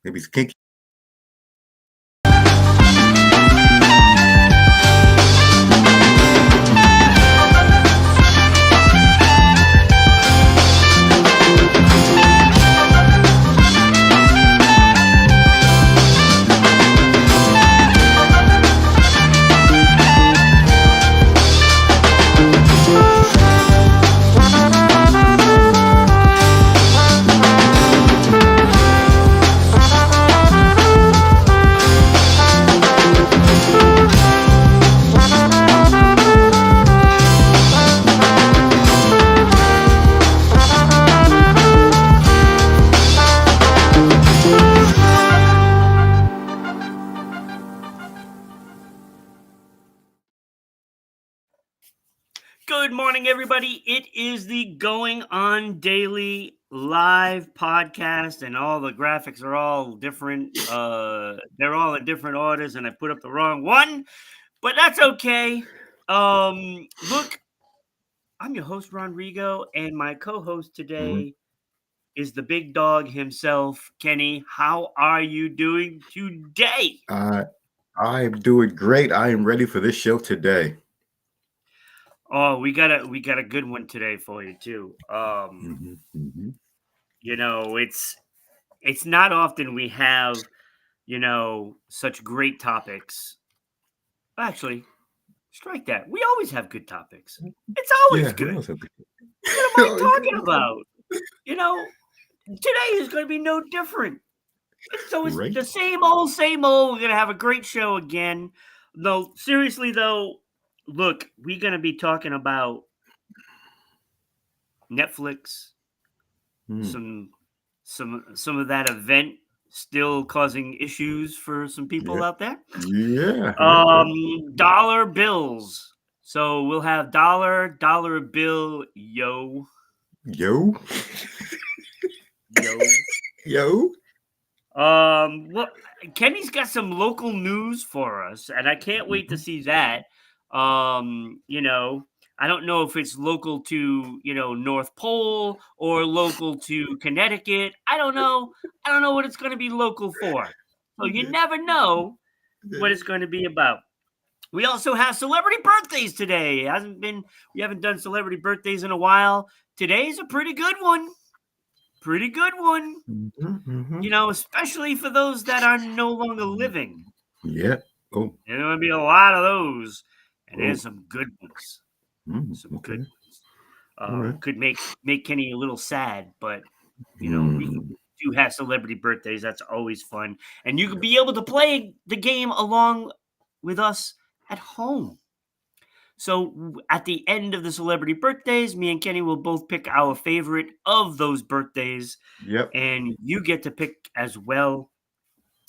Maybe it's kinky. Good morning, everybody. It is the Going On Daily live podcast, and all the graphics are all different. They're all in different orders, and I put up the wrong one, but that's okay. Look, I'm your host, Ron Rigo, and my co-host Mhm. today is the big dog himself, Kenny. How are you doing today? Uh, I'm doing great. I am ready for this show today. Oh, we got a good one today for you too. Mhm. It's not often we have, such great topics. Actually, strike that. We always have good topics. It's always Yeah, we good. also have What am I talking about? You know, Today is going to be no different. It's right. the same old, same old. We're going to have a great show again. No, seriously though, look, we're going to be talking about Netflix, Mm. some some of that event still causing issues for some people Yeah, out there. yeah, yeah. Dollar bills. So we'll have dollar bill, Yo, yo. yo. What Kenny's got some local news for us, and I can't wait to Mhm. see that. I don't know if it's local to, North Pole or local to Connecticut. I don't know what it's going to be local for. So you Yeah, never know what yeah. it's going to be about. We also have celebrity birthdays today. We haven't done celebrity birthdays in a while. Today's a pretty good one. Pretty good one. Mhm. Especially for those that are no longer living. Yeah. Oh, There's going to be a lot of those, and oh. there's some good ones. Some good Okay. ones. All right. Could make Kenny a little sad, but we Mm. do have celebrity birthdays. That's always fun, and you can be able to play the game along with us at home. So at the end of the celebrity birthdays, me and Kenny will both pick our favorite of those birthdays, Yep. and you get to pick as well.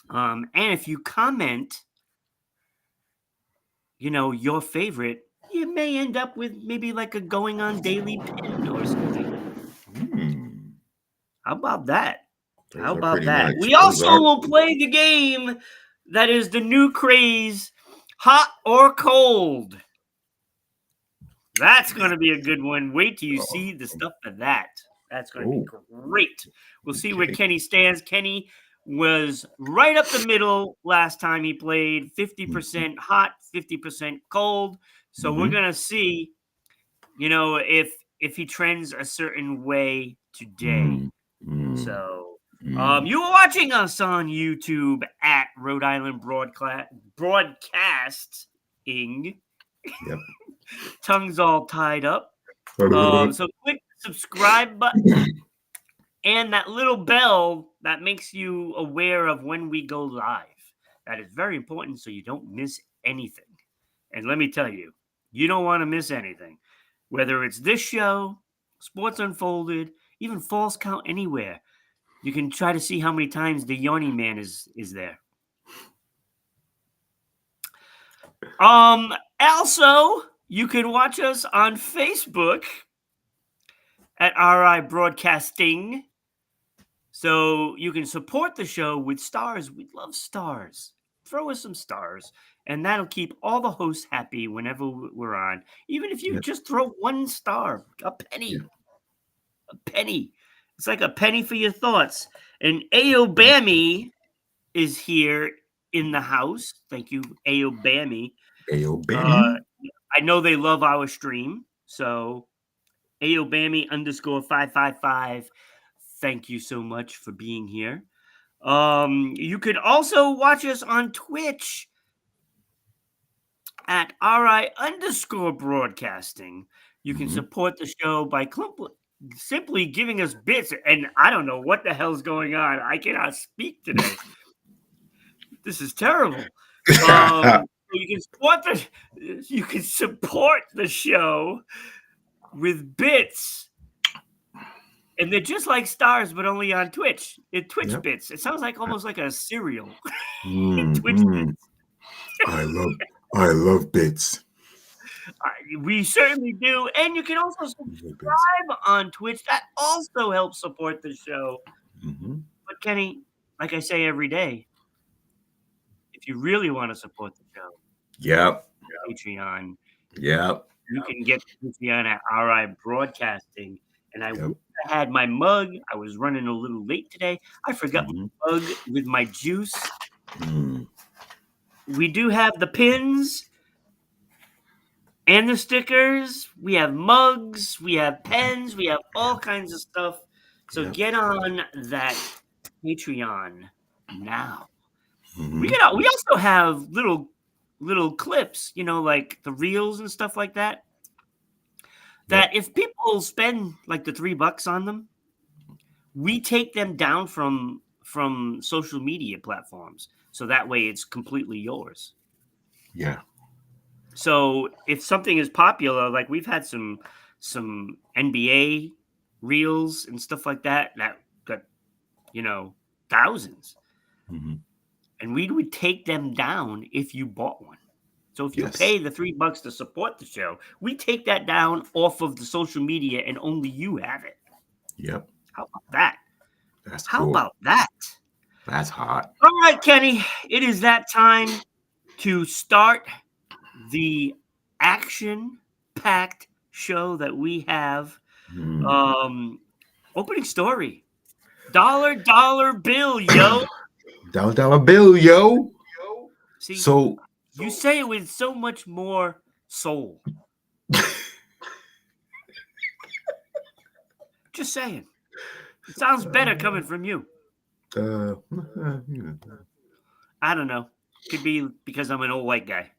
And if you comment, your favorite, you may end up with maybe like a going on daily pin or something. Mm. How about that? How Those are about pretty that? nice. We Those also are. will play the game that is the new craze, hot or cold. That's going to be a good one. Wait till you Oh, see the stuff for that. That's going to be oh, great. We'll see where okay. Kenny stands. Kenny was right up the middle last time he played, Mhm. 50% hot, 50% cold. So we're Mhm. going to see, if he trends a certain way today. Mm. Mm. So, Mm. you were watching us on YouTube at Rhode Island Broadcasting. Yep. Tongues all tied up. So click the subscribe button and that little bell that makes you aware of when we go live. That is very important so you don't miss anything. And let me tell you, you don't want to miss anything. Whether it's this show, Sports Unfolded, even Falls Count Anywhere, you can try to see how many times the Yoni Man is there. Also, you can watch us on Facebook at RI Broadcasting. So you can support the show with stars. We love stars. Throw us some stars, and that'll keep all the hosts happy whenever we're on. Even if you Yep. just throw one star, a Yeah. penny, a penny. It's like a penny for your thoughts. And Ayo Bammy is here in the house. Thank you, Ayo Bammy. Ayo, Uh, Bammy. I know they love our stream, so Ayo Bammy _555. Thank you so much for being here. You could also watch us on Twitch at RI_broadcasting. You can support the show by simply giving us bits. And I don't know what the hell's going on. I cannot speak today. This is terrible. You can support the show with bits. And they're just like stars, but only on Twitch. Twitch Yep. bits. It sounds like almost like a cereal. Mm, Twitch bits. I love bits. We certainly do. And you can also subscribe on Twitch. That also helps support the show. But Kenny, like I say every day, if you really want to support the show, Yep. Patreon, Yep. you can get Patreon at RI Broadcasting. And I wish I had my mug. I was running a little late today. I forgot my mug with my juice. We do have the pins and the stickers. We have mugs. We have pens. We have all kinds of stuff. So get on that Patreon now. We also have little clips, like the reels and stuff like that. That if people spend like the $3 on them, we take them down from social media platforms, so that way it's completely yours. Yeah. So if something is popular, like we've had some NBA reels and stuff like that got thousands, and we would take them down if you bought one. So if you pay the $3 to support the show, we take that down off of the social media, and only you have it. Yep. How about that? That's How cool. about that? That's hot. All right, Kenny, it is that time to start the action-packed show that we have. Opening story. Dollar bill, yo. Dollar bill, yo. See, So you say it with so much more soul. Just saying. It sounds better coming from you. I don't know. Could be because I'm an old white guy.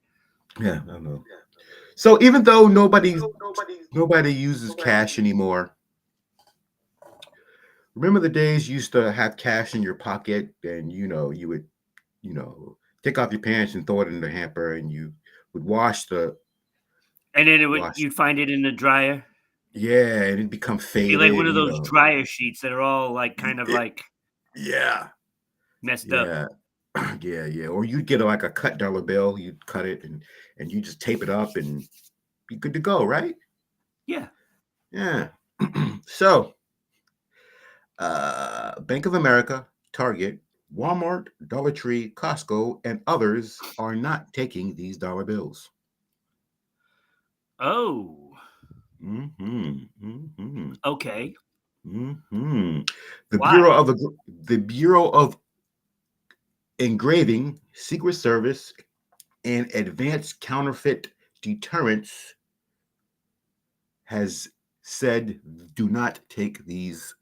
Yeah, I don't know. So even though nobody uses cash anymore, remember the days you used to have cash in your pocket, and you would take off your pants and throw it in the hamper, and you would wash the. And then you'd find it in the dryer. Yeah, and it'd become faded. It'd be like one of those dryer sheets that are all like kind of like messed up. Yeah. Or you'd get like a cut dollar bill, you'd cut it and you just tape it up and be good to go, right? Yeah. So Bank of America, Target, Walmart, Dollar Tree, Costco, and others are not taking these dollar bills. Oh. Okay. The Bureau of Engraving, Secret Service, and Advanced Counterfeit Deterrence has said do not take these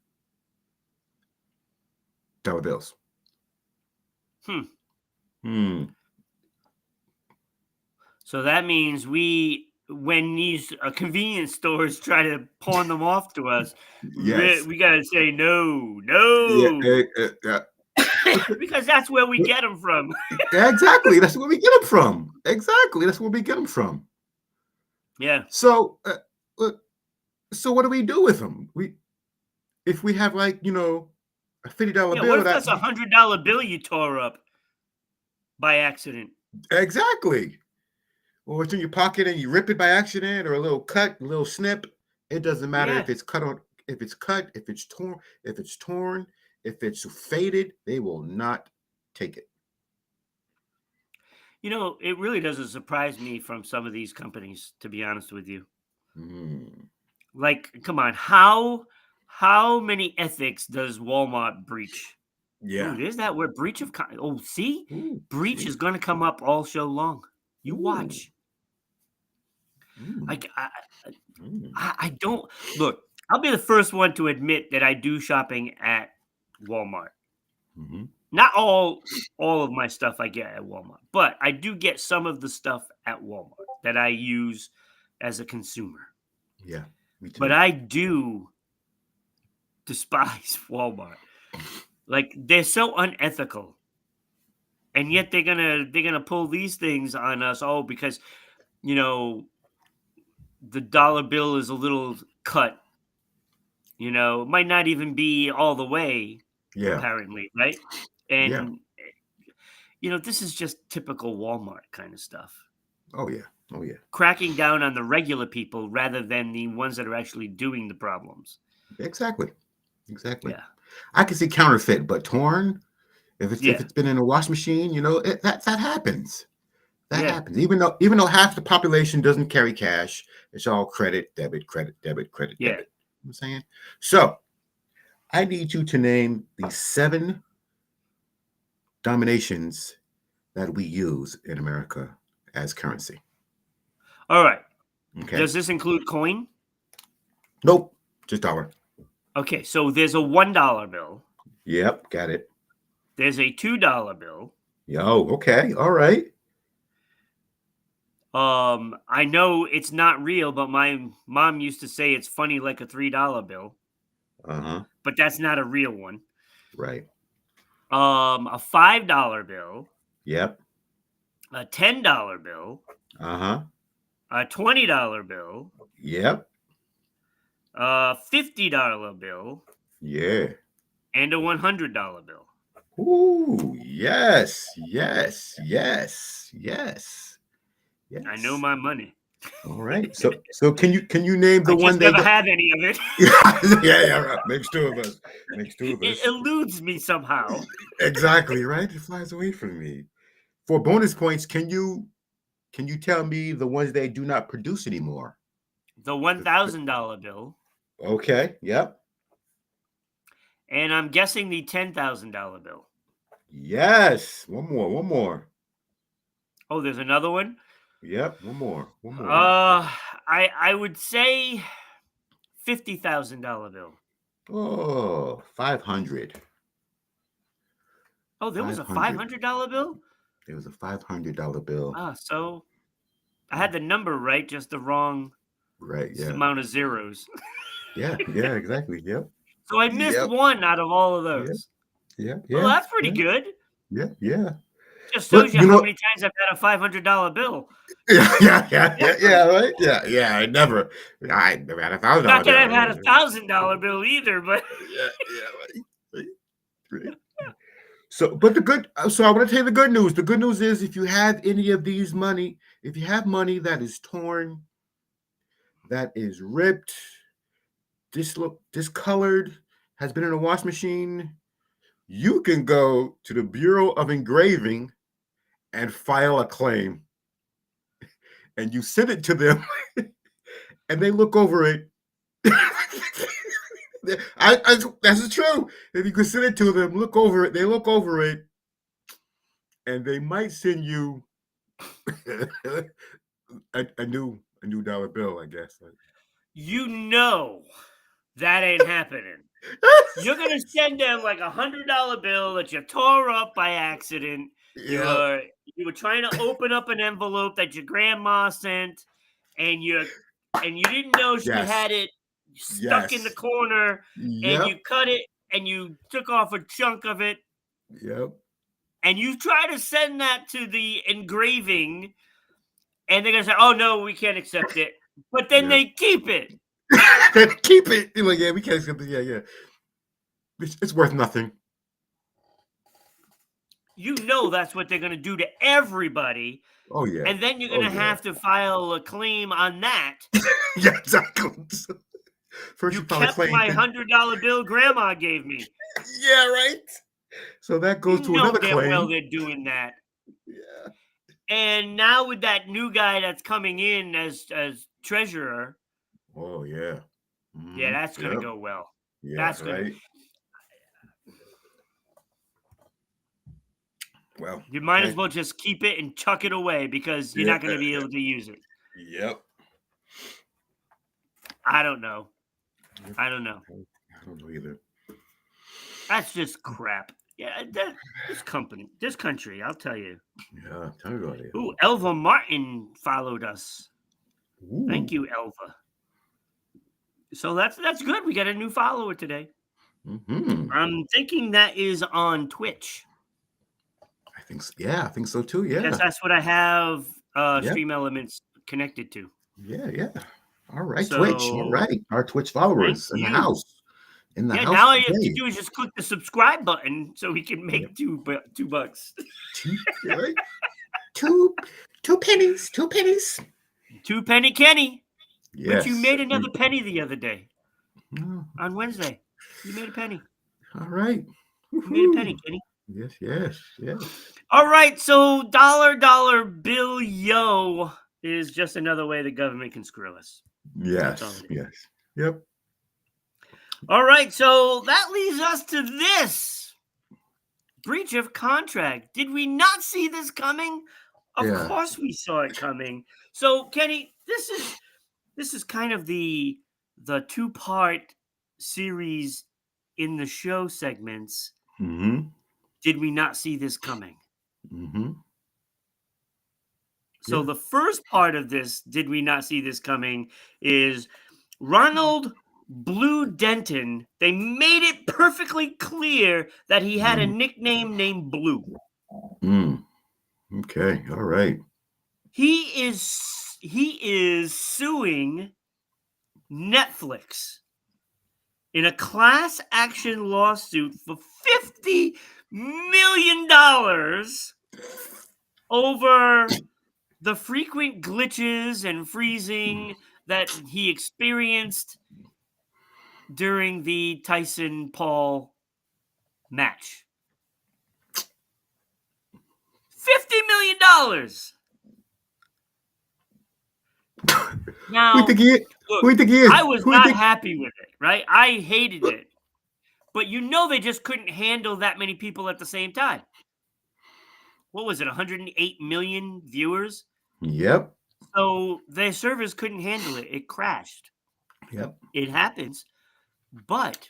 dollar bills. So that means when these convenience stores try to pawn them off to us, we got to say no. Because that's where we get them from. Exactly. That's where we get them from. Yeah. So, what do we do with them? If we have like, a $50 bill. What if that's $100 bill you tore up by accident? Exactly. Or it's in your pocket and you rip it by accident, or a little cut, a little snip. It doesn't matter if it's cut, if it's torn, if it's faded, they will not take it. It really doesn't surprise me from some of these companies, to be honest with you. Like, come on, how many ethics does Walmart breach? Oh, Yeah. there's that word breach of oh, see? Ooh, Breach see? is gonna come up all show long. You Ooh. watch. I, Mm, c- I, mm, I don't look. I'll be the first one to admit that I do shopping at Walmart. mhm. Not all of my stuff I get at Walmart, but I do get some of the stuff at Walmart that I use as a consumer. Yeah, me But too. I do despise Walmart. Like they're so unethical. And yet they're gonna pull these things on us, oh, because you know the dollar bill is a little cut. It might not even be all the way, Yeah, apparently, right? yeah. And this is just typical Walmart kind of stuff. Oh, yeah. Oh, yeah. Cracking down on the regular people rather than the ones that are actually doing the problems. Exactly. Exactly. Yeah. I can see counterfeit, but torn, if Yeah. it's been in a wash machine, that happens. That Yeah. happens. Even though half the population doesn't carry cash, it's all credit, debit, credit, debit, credit, Yeah. debit. You know what I'm saying? So I need you to name the 7 dominations that we use in America as currency. All right. Okay. Does this include coin? Nope. Just dollar. Okay, so there's a $1 bill. Yep. Got it. There's a $2 bill. Yo. Okay. All right. I know it's not real, but my mom used to say it's funny like a $3 bill, Uh-huh. but that's not a real one. Right. A $5 bill, Yep. a $10 bill, Uh-huh. a $20 bill, Yep. a $50 bill, Yeah. and a $100 bill. Ooh, yes, yes, yes, yes, I know yes. my money. All right. So can you name I the just one they never go? have any of it. Yeah, right. Makes 2 of us. Makes two of It us. eludes me somehow. Exactly, right? It flies away from me. For bonus points, can you tell me the ones they do not produce anymore? The The- the- $1,000 bill, Okay. Yep. and I'm guessing the $10,000 bill. Yes. One more. One more. Oh, there's another one. Yep. One more. One more. I would say $50,000 bill. Oh, 500. Oh, there was a 500. $500 bill. It was a $500 bill. So I had the number right, just the wrong Right. Yeah. amount of zeros. Yeah. Yeah. Exactly. Yep. So I missed Yep. one out of all of Yeah. those. Yeah. Well, Yeah. that's pretty Yeah. good. Yeah. Yeah. Just But shows you how many times I've had a $500 bill. yeah, yeah, yeah, yeah, yeah, right? Yeah, yeah. I never had a thousand Not dollar that I've bill. had a $1,000 bill either, but Yeah, yeah, right, right. So I want to tell you the good news. The good news is if you have any of these money, if you have money that is torn, that is ripped, discolored, has been in a wash machine, you can go to the Bureau of Engraving and file a claim. And you send it to them, and they look over it. That's true. If you can send it to them, look over it. They look over it, and they might send you a new dollar bill. I guess. you know that ain't happening. You're gonna send them like $100 bill that you tore up by accident. You Yeah. were you were trying to open up an envelope that your grandma sent, and you didn't know she Yes. had it stuck in the Yes. corner, and you Yep. cut it and you took off a chunk of it, Yep. and you try to send that to the engraving, and they're gonna say, "Oh no, we can't accept it," but then Yep. they keep it. Keep it. You're like, yeah, we can't accept it. Yeah, yeah. It's worth nothing. You know that's what they're gonna do to everybody. Oh yeah. And then you're Oh gonna yeah. have to file a claim on that. Yeah. Exactly. First, You you file a kept claim. my $100 bill grandma gave me. Yeah. Right. So that goes You to know another damn well claim. they're doing that. Yeah. And now with that new guy that's coming in as treasurer, Oh yeah. yeah, Mhm. that's gonna Yep. go well. Yeah. That's gonna Right. Well, You might as thank well just keep it and chuck it away because you're yeah, not going to be able to use it. yep. I don't know. Yep. I don't know. I don't know either. That's just crap. Yeah, this country, I'll tell you. Yeah, tell me about it. Ooh, Elva Martin followed us. Ooh. Thank you, Elva. So that's good. We got a new follower today. Mm-hmm. I'm thinking that is on Twitch. I think so. Yeah, I think so too. Because Yeah. that's what I have Yep. Stream Elements connected to. Yeah. All right, So, Twitch. All right. Our Twitch followers in the you. house. In the Yeah, house now all you have to today. do is just click the subscribe button so we can make $2. Right? two pennies. 2 pennies. 2 penny Kenny. Yes. But you made another penny the other day. Oh, On Wednesday. You made a penny. all right. You made a penny, Kenny. Yes. All right, so dollar bill yo is just another way the government can screw us. Yes. Yep. All right, so that leads us to this breach of contract. Did we not see this coming? Of course we saw it coming. So, Kenny, this is kind of the 2-part series in the show segments. Mm-hmm. Did we not see this coming? Mm-hmm. So the first part of this, did we not see this coming, is Ronald Blue Denton. They made it perfectly clear that he had a nickname named Blue. Okay. All right. He is suing Netflix in a class action lawsuit for $50 million over the frequent glitches and freezing that he experienced during the Tyson-Paul match. $50 million. Now, who think he is? I was not happy with it, right? I hated it. But they just couldn't handle that many people at the same time. What was it, 108 million viewers? Yep. So their servers couldn't handle it. It crashed. Yep. It happens. But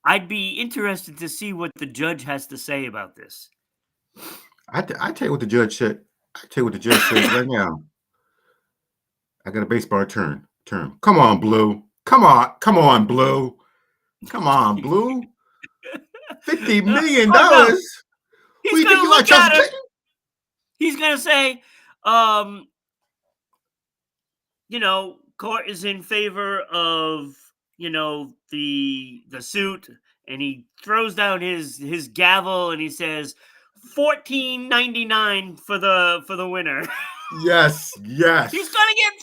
I'd be interested to see what the judge has to say about this. I tell you what the judge said. I tell you what the judge says right now. I got a baseball term. Come on, Blue. Come on, Blue. Come on, Blue. $50 million. No. He's going to look at him. He's going to say, court is in favor of, the suit, and he throws down his gavel and he says $14.99 for the winner. Yes. He's going to get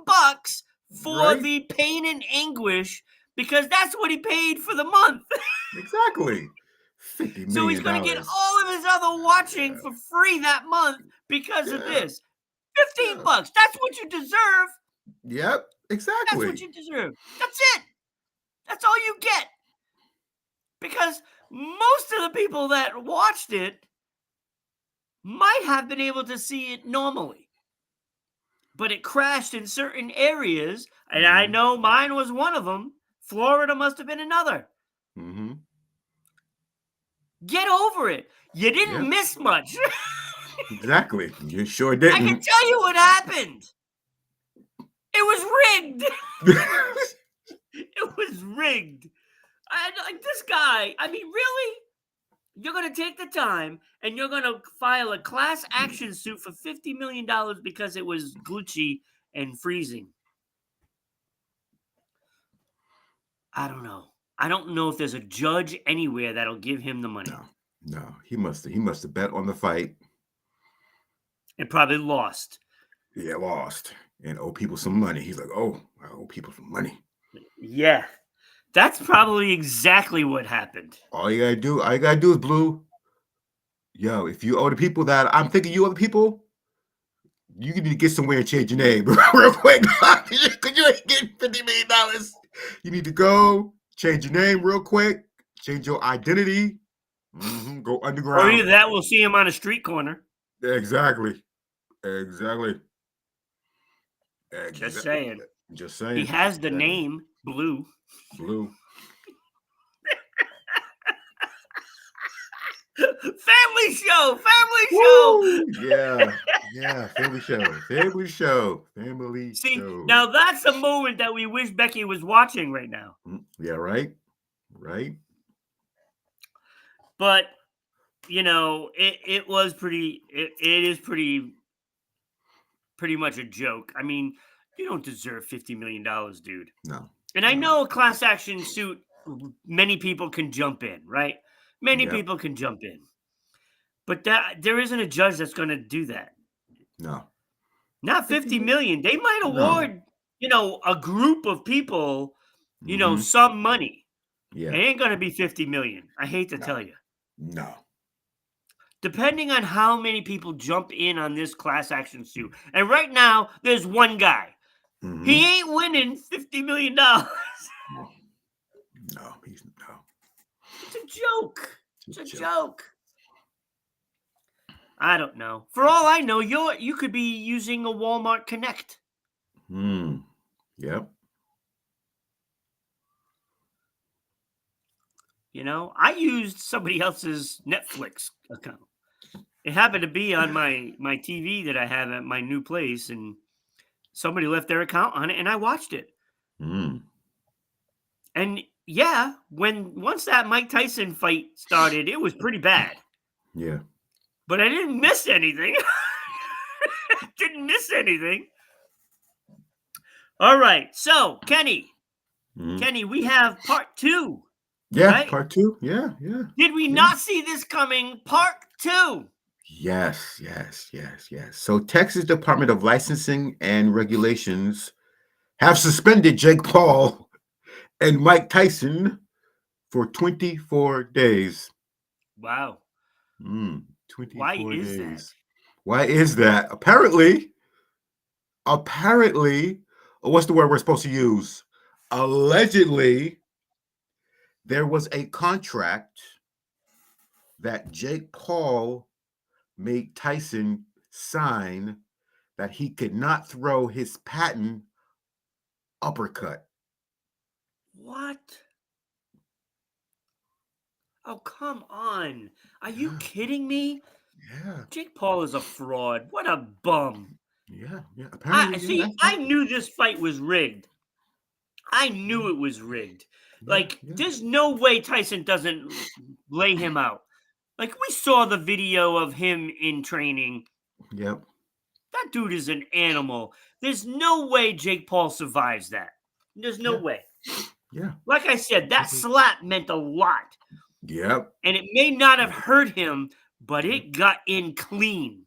$15 for the pain and anguish because that's what he paid for the month. Exactly. $50 million. So he's going to get all of his other watching for free that month because of this. $15. That's what you deserve. Yep, exactly. That's what you deserve. That's it. That's all you get. Because most of the people that watched it might have been able to see it normally. But it crashed in certain areas, and I know mine was one of them. Florida must have been another. Mm-hmm. Get over it. You didn't miss much. Exactly. You sure didn't. I can tell you what happened. It was rigged. It was rigged. This guy, really? You're going to take the time and you're going to file a class action suit for $50 million because it was glitchy and freezing. I don't know. I don't know if there's a judge anywhere that'll give him the money. No. He must have bet on the fight. And probably lost. Yeah, lost. And owe people some money. He's like, I owe people some money. Yeah. That's probably exactly what happened. All you gotta do is Blue. Yo, if you owe the people that I'm thinking you owe the people, you need to get somewhere and change your name real quick. Because you ain't getting $50 million. You need to go change your name real quick, change your identity, Go Or underground. either that, we'll see him on a street corner. Exactly. Just saying. Just saying. He has the name Blue. Blue. Family show. Woo! Yeah. Family show. See, now that's a moment that we wish Becky was watching right now. Yeah, right. But it was pretty. It is pretty much a joke. I mean, you don't deserve $50 million, dude. No. And I know a class action suit, many people can jump in, right? Many people can jump in. But there isn't a judge that's going to do that. No. Not 50 million. They might award, a group of people, some money. Yeah. It ain't going to be 50 million. I hate to tell you. No. Depending on how many people jump in on this class action suit. And right now, there's one guy. He ain't winning $50 million. No. It's a joke. It's a joke. I don't know. For all I know, you could be using a Walmart Connect. Yep. I used somebody else's Netflix account. It happened to be on my TV that I have at my new place, and somebody left their account on it, and I watched it. And yeah, once that Mike Tyson fight started, it was pretty bad. Yeah. But I didn't miss anything. All right. So, Kenny, we have part 2. Yeah, right? part 2. Yeah. Did we not see this coming? Part 2. Yes. So, Texas Department of Licensing and Regulations have suspended Jake Paul and Mike Tyson for 24 days. Wow. 24 days. Why is that? Apparently, what's the word we're supposed to use? Allegedly, there was a contract that Jake Paul made Tyson sign that he could not throw his patent uppercut. What? Oh, come on. Are you kidding me? Yeah. Jake Paul is a fraud. What a bum. Yeah. Apparently. I knew this fight was rigged. I knew it was rigged. There's no way Tyson doesn't lay him out. We saw the video of him in training. Yep. That dude is an animal. There's no way Jake Paul survives that. There's no way. Yeah. Like I said, that slap meant a lot. Yep. And it may not have hurt him, but it got in clean.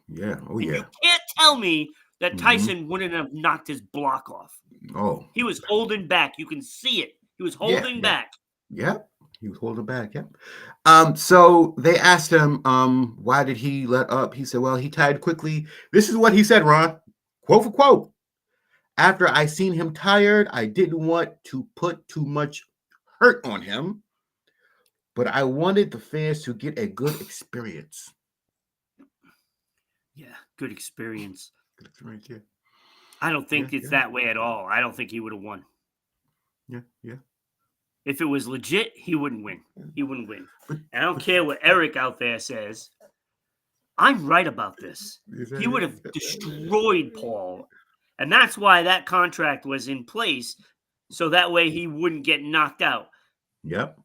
Yeah. Oh, and yeah. You can't tell me that Tyson wouldn't have knocked his block off. Oh. He was holding back. You can see it. He was holding back. Yep. He was holding back. Yep. So they asked him, why did he let up? He said, well, he tired quickly. This is what he said, Ron. Quote for quote. After I seen him tired, I didn't want to put too much hurt on him, but I wanted the fans to get a good experience. Yeah, good experience. Good experience, yeah. I don't think it's that way at all. I don't think he would have won. Yeah. If it was legit, he wouldn't win. He wouldn't win. And I don't care what Eric out there says. I'm right about this. He would have destroyed Paul. And that's why that contract was in place, so that way he wouldn't get knocked out. Yep.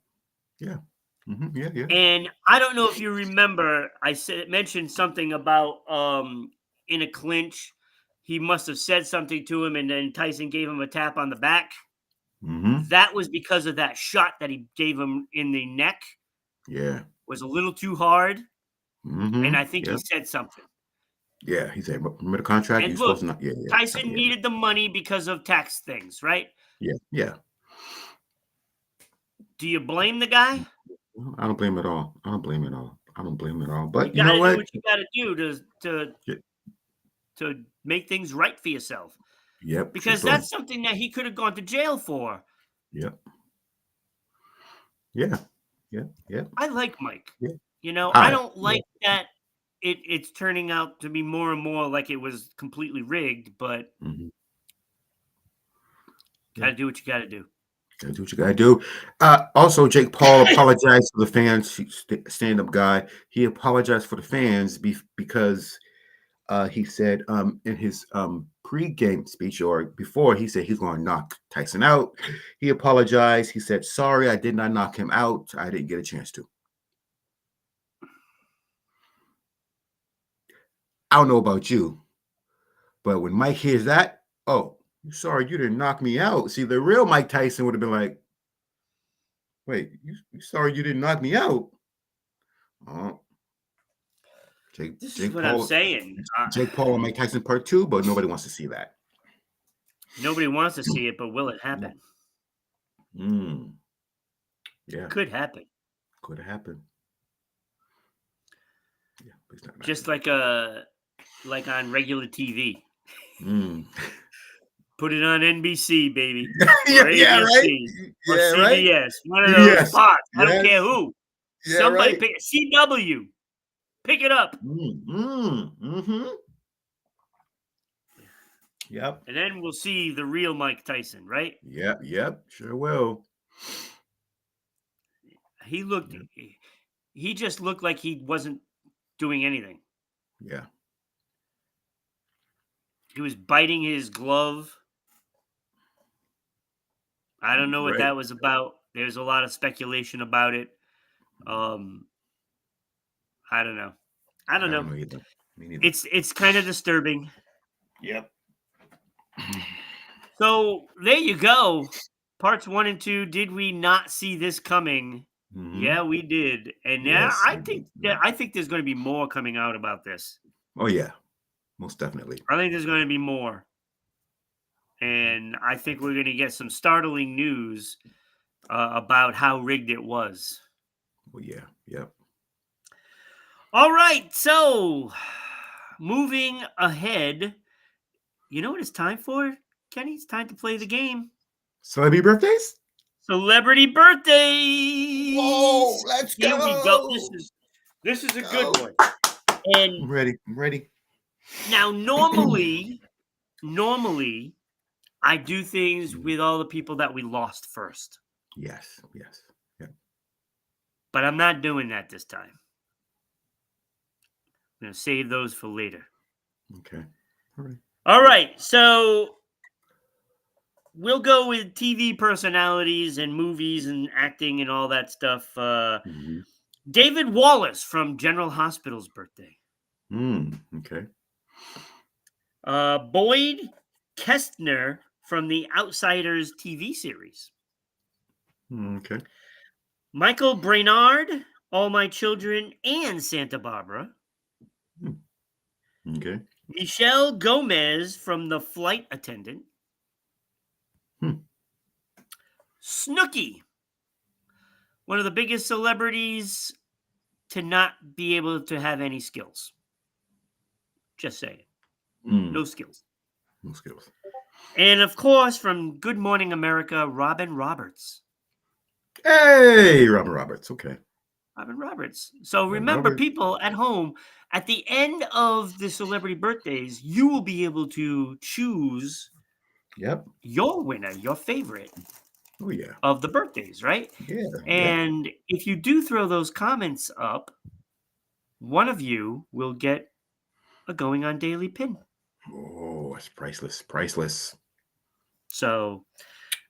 Yeah. Yeah. And I don't know if you remember, mentioned something about in a clinch, he must have said something to him, and then Tyson gave him a tap on the back. That was because of that shot that he gave him in the neck. Yeah. Was a little too hard. And I think he said something. Yeah, he said, remember the contract? And look, Tyson needed the money because of tax things, right? Yeah. Do you blame the guy? I don't blame him at all. But you know what? Do what you got to do to make things right for yourself. Yep. Because that's something that he could have gone to jail for. Yep. Yeah. Yeah. I like Mike. Yeah. I Hi. don't like that it's turning out to be more and more like it was completely rigged, but Mhm. Yeah. gotta do what you gotta do. Gotta do what you gotta do. Also, Jake Paul apologized for the fans. Stand-up guy. He apologized for the fans because he said in his pre-game speech or before he said he's going to knock Tyson out. He apologized. He said, "Sorry, I did not knock him out. I didn't get a chance to." I don't know about you, but when Mike hears that, oh, sorry, you didn't knock me out. See, the real Mike Tyson would have been like, "Wait, you sorry you didn't knock me out?" Oh, This is Jake what I'm Paul, saying. Jake Paul and Mike Tyson part two, but nobody wants to see that. Nobody wants to see it, but will it Yeah. happen? Yeah, Could happen. could have happened. Yeah, but it's not gonna Just happen. like on regular TV. Mm. Put it on NBC, baby, Yeah, or yeah, right. ABC, or Yeah, right. CBS. One of those Yes, spots. I don't yes, care who. yeah, Somebody right. pick it. CW. Pick it up. Mm-hmm. Yep, And then we'll see the real Mike Tyson, right? yep. Sure will. He looked Yep, he just looked like he wasn't doing anything. yeah, He was biting his glove. I don't know what right. that was about. There's a lot of speculation about it. Um, I don't know. I don't I don't know. know either. Me neither. It's kind of disturbing. Yep. So there you go. Parts 1 and 2. Did we not see this coming? Mm-hmm. Yeah, we did. And yeah, Yes. I think there's going to be more coming out about this. Oh yeah, most definitely. I think there's going to be more. And I think we're going to get some startling news about how rigged it was. Oh yeah, yep. All right, so moving ahead, you know what it's time for, Kenny? It's time to play the game. Celebrity birthdays. Celebrity birthdays. Let's Here we go. go. This is a good Go. one. And I'm ready. I'm ready. now normally I do things Mhm. with all the people that we lost first. Yes. Yes. Yep. But I'm not doing that this time. I'm going to save those for later. Okay. All right. All right. So we'll go with TV personalities and movies and acting and all that stuff. Mm-hmm. David Wallace from General Hospital's birthday. Okay. Boyd Kestner from the Outsiders TV series. Okay. Michael Brainard, All My Children, and Santa Barbara. Okay. Michelle Gomez from The Flight Attendant. Hmm. Snooki, one of the biggest celebrities to not be able to have any skills. Just saying. No skills. No skills. And of course, from Good Morning America, Robin Roberts. Hey, Robin Roberts. Okay. Robin Roberts. So Robin remember, Roberts. people at home, at the end of the celebrity birthdays, you will be able to choose Yep. your winner, your favorite Oh yeah. of the birthdays, right? Yeah. Yep. And if you do throw those comments up, one of you will get a Going On Daily pin. Oh, it's priceless. Priceless. So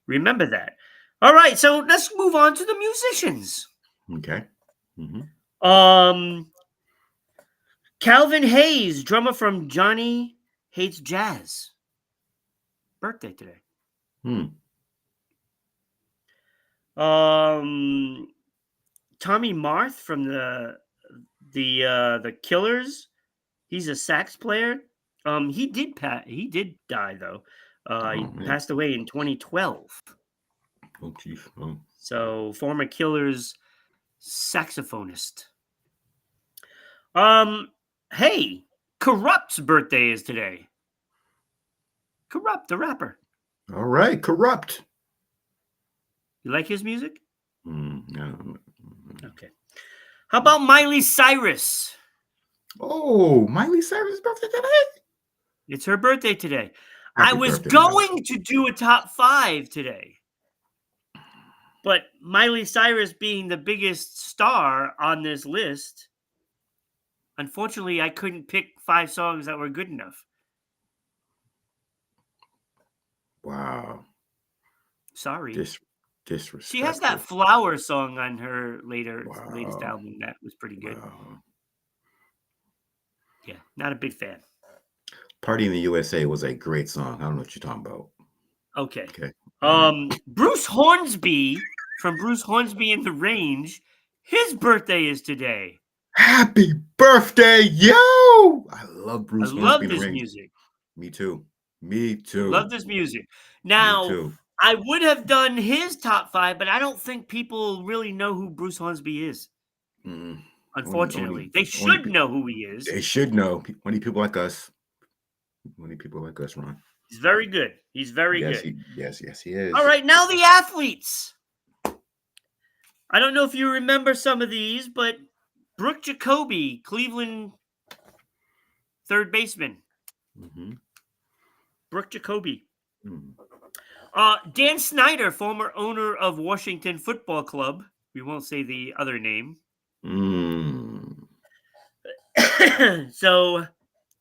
remember that. All right, so let's move on to the musicians. Okay. Mm-hmm. Calvin Hayes, drummer from Johnny Hates Jazz. Birthday today. Tommy Marth from the Killers. He's a sax player. He did die though. He Oh man. passed away in 2012. Oh geez. Oh. So former Killers saxophonist. Hey, Corrupt's birthday is today. Corrupt, the rapper. All right. Corrupt. You like his music? No. Okay. How about Miley Cyrus? Oh, Miley Cyrus' birthday today. It's her birthday today. I Happy was birthday, Miley. going to do a top 5 today. But Miley Cyrus being the biggest star on this list, unfortunately, I couldn't pick 5 songs that were good enough. Wow. Sorry. Disrespectful. She has that Flower song on her latest Wow. album that was pretty good. Wow. Yeah, not a big fan. Party in the USA was a great song. I don't know what you're talking about. Okay. Okay. Bruce Hornsby from Bruce Hornsby and the Range, his birthday is today. Happy birthday, yo! I love Bruce I Hornsby love in the this Range. music. Me too. Me too. Love this music. Now, Me too. I would have done his top 5, but I don't think people really know who Bruce Hornsby is. Mm. Unfortunately, they should know who he is. They should know. Only people like us. Only people like us, Ron. He's very good. He's very yes, good. Yes, he is. All right, now the athletes. I don't know if you remember some of these, but Brooke Jacoby, Cleveland third baseman. Mm-hmm. Brooke Jacoby. Mm-hmm. Dan Snyder, former owner of Washington Football Club. We won't say the other name. Mm. So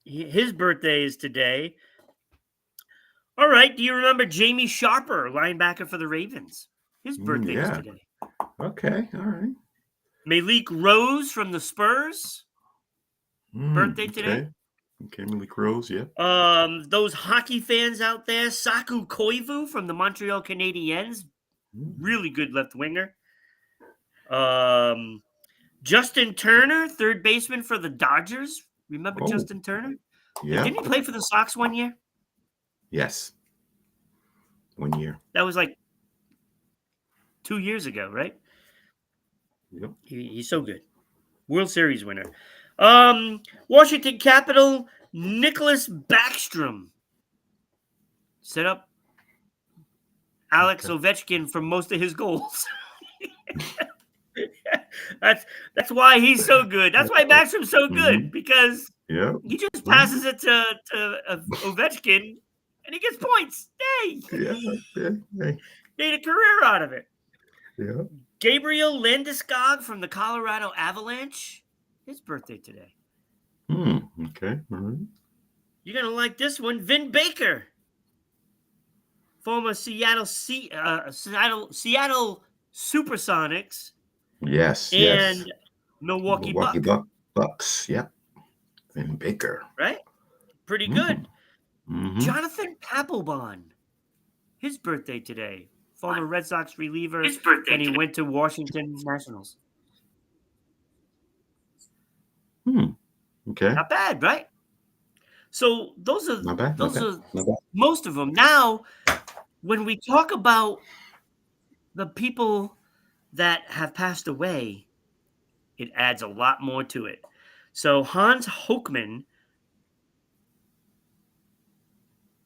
his birthday is today. All right. Do you remember Jamie Sharper, linebacker for the Ravens? His birthday is today. Okay. All right. Malik Rose from the Spurs. Birthday today. Okay, Malik Rose, yeah. Those hockey fans out there, Saku Koivu from the Montreal Canadiens. Really good left winger. Justin Turner, third baseman for the Dodgers. Remember Justin Turner? Yeah. Didn't he play for the Sox one year? Yes. 1 year. That was like 2 years ago, right? Yep. He's so good. World Series winner. Washington Capital, Nicholas Backstrom. Set up Alex Ovechkin for most of his goals. That's why he's so good. That's why Backstrom's so good, because he just passes it to Ovechkin and he gets points. Yay! Yeah. Made a career out of it. Yeah. Gabriel Landeskog from the Colorado Avalanche. His birthday today. Okay. All right. You're gonna like this one. Vin Baker, former Seattle Supersonics. Yes. And Milwaukee Bucks. Yep. Vin Baker. Right. Pretty good. Mm-hmm. Jonathan Papelbon. His birthday today. Former Red Sox reliever. And he went to Washington Nationals. Okay. Not bad, right? So those are not bad. most of them. Now, when we talk about the people that have passed away, it adds a lot more to it. So Hans Hoekman,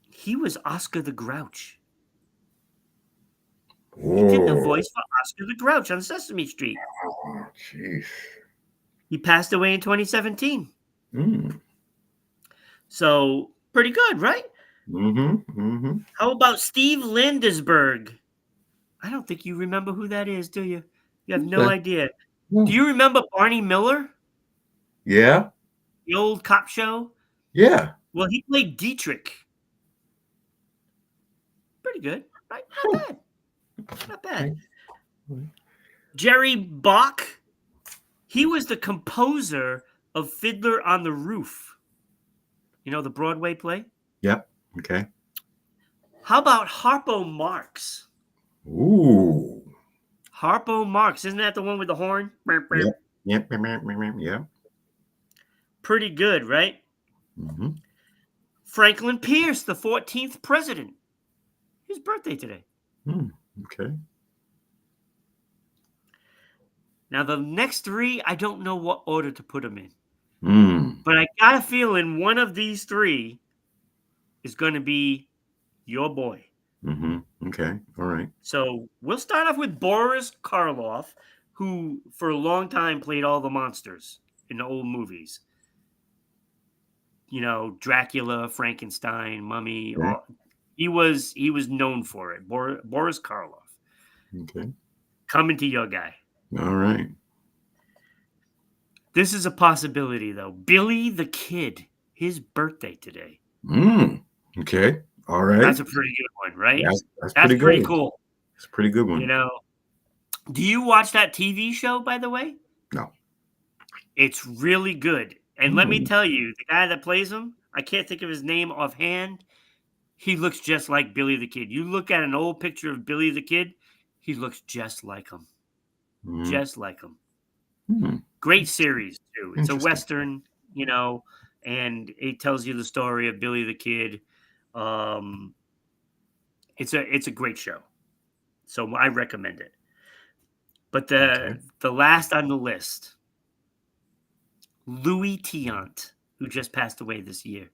he was Oscar the Grouch. He did the voice for Oscar the Grouch on Sesame Street. Oh, jeez. He passed away in 2017. So, pretty good, right? How about Steve Landesberg? I don't think you remember who that is, do you? You have no idea. Do you remember Barney Miller? Yeah. The old cop show? Yeah. Well, he played Dietrich. Pretty good, right? Not bad. Not bad. Jerry Bach, he was the composer of Fiddler on the Roof. You know the Broadway play? Yep. Okay. How about Harpo Marx? Ooh. Harpo Marx. Isn't that the one with the horn? Yep. Pretty good, right? Franklin Pierce, the 14th president. His birthday today. Okay. Now, the next 3, I don't know what order to put them in. But I got a feeling one of these 3 is going to be your boy. Okay. All right. So we'll start off with Boris Karloff, who for a long time played all the monsters in the old movies. You know, Dracula, Frankenstein, Mummy. Okay. He was known for it. Boris Karloff. Okay. Coming to your guy. All right. This is a possibility, though. Billy the Kid, his birthday today. Okay. All right. That's a pretty good one, right? Yeah, that's pretty good. Cool. It's a pretty good one. You know, do you watch that TV show, by the way? No. It's really good. And let me tell you, the guy that plays him, I can't think of his name offhand. He looks just like Billy the Kid. You look at an old picture of Billy the Kid, he looks just like him. Just like him. Great series, too. It's a Western, you know, and it tells you the story of Billy the Kid. It's a great show. So I recommend it. But the last on the list, Louis Tiant, who just passed away this year.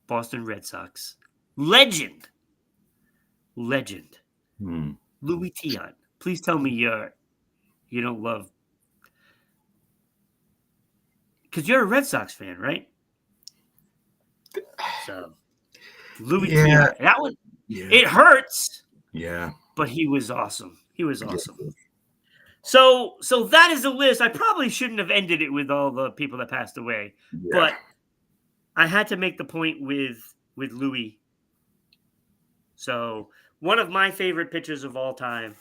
Boston Red Sox. Legend. Louis Tiant. Please tell me you don't love, because you're a Red Sox fan, right? So Louis Tiant. That one, it hurts. Yeah. But he was awesome. He was awesome. Yeah. So that is a list. I probably shouldn't have ended it with all the people that passed away, but I had to make the point with Louis. So one of my favorite pitchers of all time.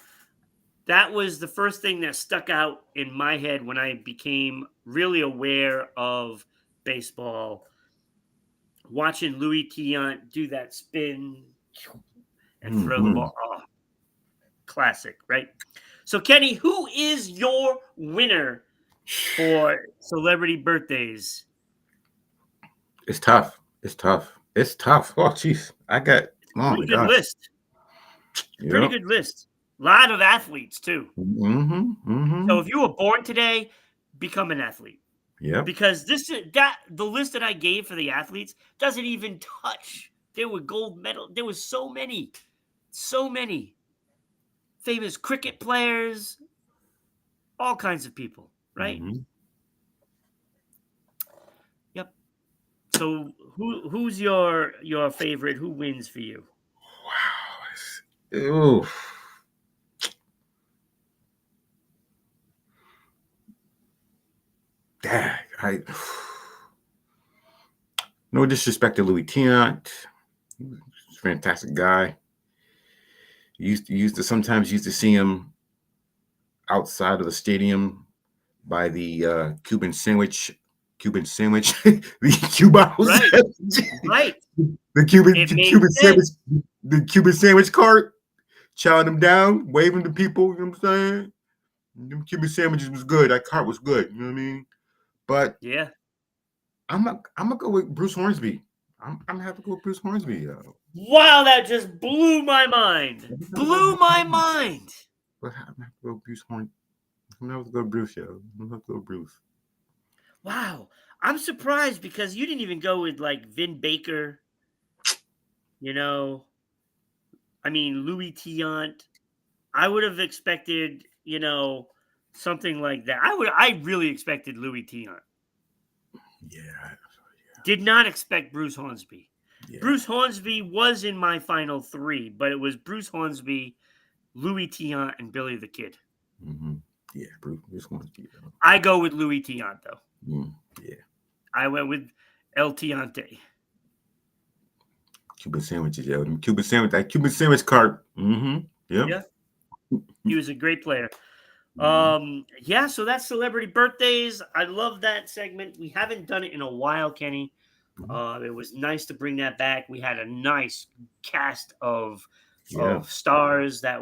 That was the first thing that stuck out in my head when I became really aware of baseball. Watching Louis Tiant do that spin and throw the ball. Oh, classic, right? So, Kenny, who is your winner for celebrity birthdays? It's tough. Oh, jeez. I got pretty good list. Pretty good list. A lot of athletes, too. So if you were born today, become an athlete. Yeah. Because the list that I gave for the athletes doesn't even touch. There were gold medal. There was so many famous cricket players, all kinds of people, right? Yep. So who's your favorite? Who wins for you? Wow. Ooh. No disrespect to Louis Tiant. He's a fantastic guy. Used to sometimes see him outside of the stadium by the Cuban sandwich, the Cuba house. Right. The Cuban sandwich cart, chowing them down, waving to people. You know what I'm saying? Them Cuban sandwiches was good. That cart was good. You know what I mean? But yeah, I'm gonna go with Bruce Hornsby. I'm gonna have to go with Bruce Hornsby. Wow, that just blew my mind. Blew my mind. But I'm gonna have to go Bruce Hornsby. I'm gonna have to go Bruce. I'm gonna have to go Bruce. Wow, I'm surprised because you didn't even go with like Vin Baker. You know, I mean Louis Tiant. I would have expected, something like that. I really expected Louis Tiant. Yeah. Did not expect Bruce Hornsby. Yeah. Bruce Hornsby was in my final three, but it was Bruce Hornsby, Louis Tiant, and Billy the Kid. Yeah, Bruce Hornsby. I go with Louis Tiant, though. Yeah. I went with El Tiante. Cuban sandwiches, yeah. That Cuban sandwich cart. Yep. Yeah. He was a great player. Yeah, so that's celebrity birthdays. I love that segment. We haven't done it in a while, Kenny. It was nice to bring that back. We had a nice cast of stars that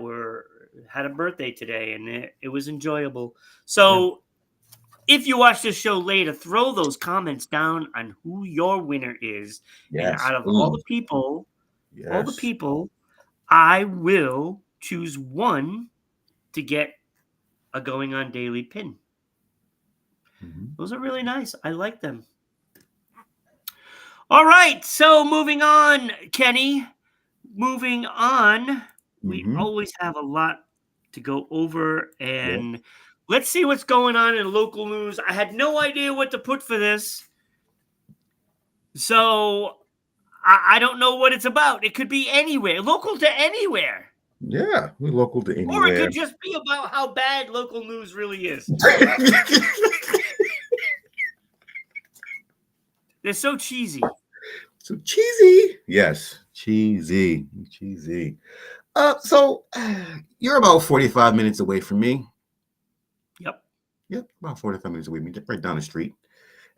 had a birthday today, and it was enjoyable. So if you watch this show later, throw those comments down on who your winner is. Yes. And out of all the people, I will choose one to get a Going On Daily pin. Those are really nice. I like them. All right. So moving on, Kenny. Moving on. We always have a lot to go over Yeah. and let's see what's going on in local news. I had no idea what to put for this. So I don't know what it's about. It could be anywhere, local to anywhere. Yeah, we're local to Or it anywhere. could just be about how bad local news really is. They're so cheesy. So cheesy. Yes, cheesy. Cheesy. So you're about 45 minutes away from me. Yep. Yep, about 45 minutes away from me, right down the street.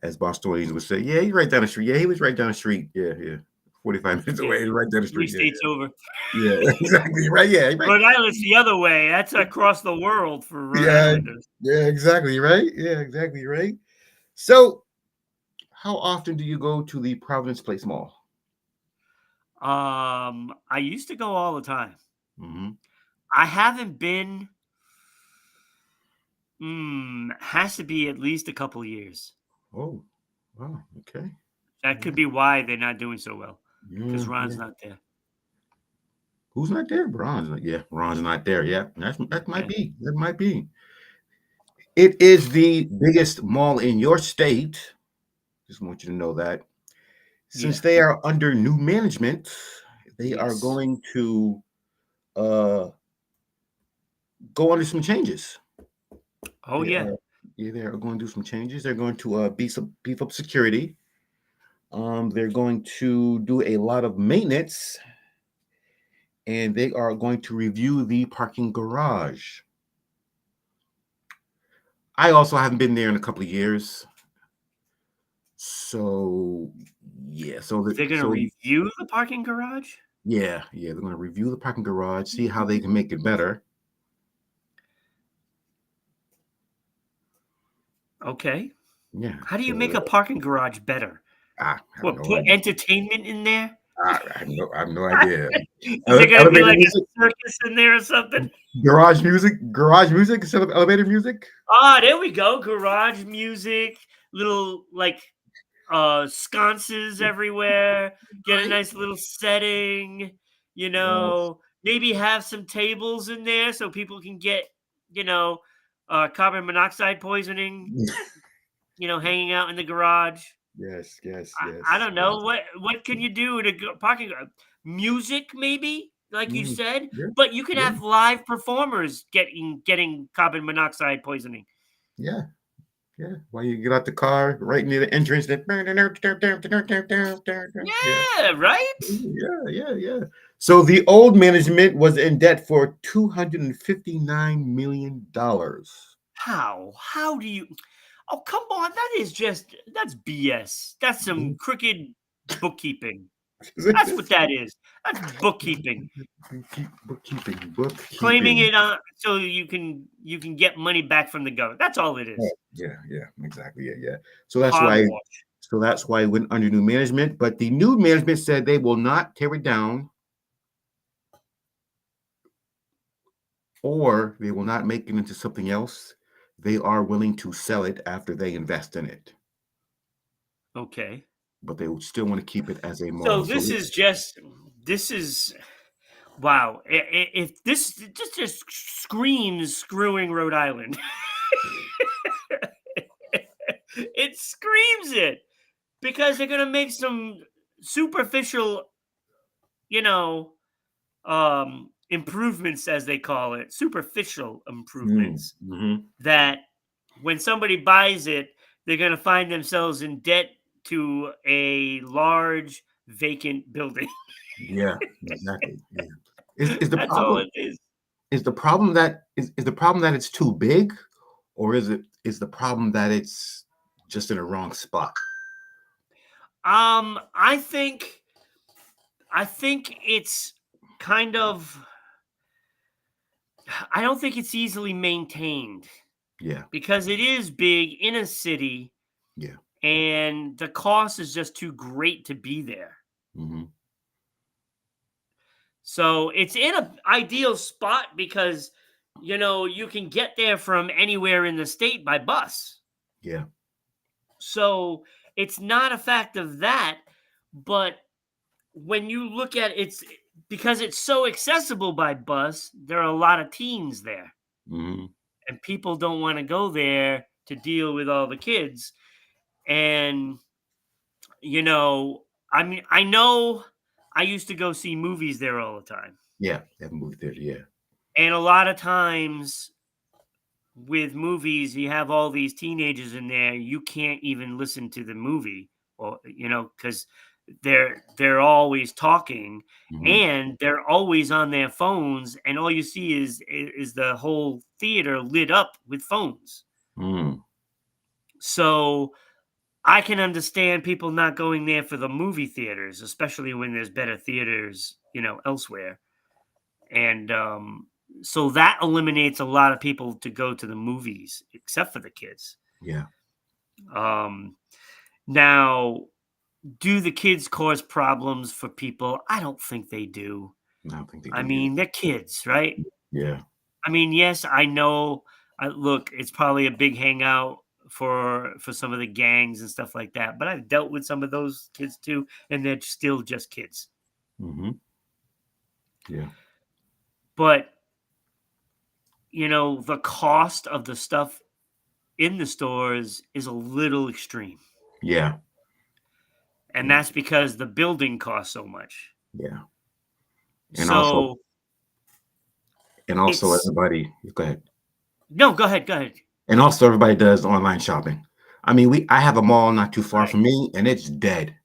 As Bostonians would say, yeah, he's right down the street. Yeah, he was right down the street. Yeah, yeah. 45 minutes away, right down the 3 street. states over. Yeah, exactly. Right. Yeah, right. Rhode Island's the other way. That's across the world for Rhode Yeah, Islanders. yeah, exactly. Right. Yeah, exactly. Right. So, how often do you go to the Providence Place Mall? I used to go all the time. Mm-hmm. I haven't been. Has to be at least a couple years. Oh, wow. Okay. That could be why they're not doing so well because Yeah, Ron's yeah. not there. Who's not there? Ron's. Yeah, Ron's not there. Yeah, that might Yeah. be. That might be. It is the biggest mall in your state. Just want you to know that. Since Yeah. they are under new management, they are Yes. going to uh, go under some changes. Oh They yeah. are, yeah, they are going to do some changes. They're going to beef up security. They're going to do a lot of maintenance, and they are going to review the parking garage. I also haven't been there in a couple of years, so yeah. They're gonna review the parking garage. Yeah, they're going to review the parking garage, see how they can make it better. Okay. Yeah. How do you So make a parking garage better? I have What? no Put idea. entertainment in there? I have no idea. Is there gonna be Elevator like music, a circus in there or something? garage music instead of elevator music. Ah, there we go. Garage music, little like sconces everywhere. Get a Right. nice little setting. Yes. Maybe have some tables in there so people can get you know carbon monoxide poisoning. Hanging out in the garage. Yes. Yes. I Yes. don't know what can you do in a parking garage? Music maybe, like you Mm, said, yeah. but you can Yeah. have live performers getting carbon monoxide poisoning. Yeah. Yeah. While you get out the car, right near the entrance, that yeah. Yeah, right? Yeah. So the old management was in debt for $259 million. How do you Oh, come on, that's BS. That's some crooked bookkeeping. That's what that is. That's bookkeeping. Bookkeeping. Claiming it so you can get money back from the government. That's all it is. Yeah, exactly. Yeah. So that's why. Hogwash. So that's why it went under new management. But the new management said they will not tear it down, or they will not make it into something else. They are willing to sell it after they invest in it, Okay. but they would still want to keep it as a So mall. So this is wow. If this just screams screwing Rhode Island. It screams it because they're gonna make some superficial, you know, improvements as they call it, superficial improvements mhm. that when somebody buys it, they're gonna find themselves in debt to a large vacant building. Yeah, exactly. Yeah. Is the That's all problem it is. is the problem that is the problem that it's too big, or is the problem that it's just in a wrong spot? Um, I think I think it's kind of I don't think it's easily maintained Yeah, because it is big in a city yeah. and the cost is just too great to be there. Hmm. So it's in an ideal spot because you can get there from anywhere in the state by bus. Yeah, So it's not a fact of that, but when you look at it's because it's so accessible by bus, there are a lot of teens there, Hmm. and people don't want to go there to deal with all the kids. And you know, I mean, I know I used to go see movies there all the time, Yeah, that movie theater. Yeah. and a lot of times with movies, you have all these teenagers in there. You can't even listen to the movie, or because they're always talking, Hmm. and they're always on their phones, and all you see is the whole theater lit up with phones. Mm. So I can understand people not going there for the movie theaters, especially when there's better theaters, elsewhere. And so that eliminates a lot of people to go to the movies, except for the kids. Yeah. Um, Now, do the kids cause problems for people? I don't think they do. I don't think they I do either. mean, they're kids, right? Yeah. I mean, yes, I know. Look, it's probably a big hangout for some of the gangs and stuff like that. But I've dealt with some of those kids too, and they're still just kids. Hmm. Yeah. But the cost of the stuff in the stores is a little extreme, Yeah. and Yeah. that's because the building costs so much. Yeah. And also, So and also it's everybody, go ahead. no, go ahead, go ahead. And also everybody does online shopping. I mean, I have a mall not too far Right? from me, and it's dead.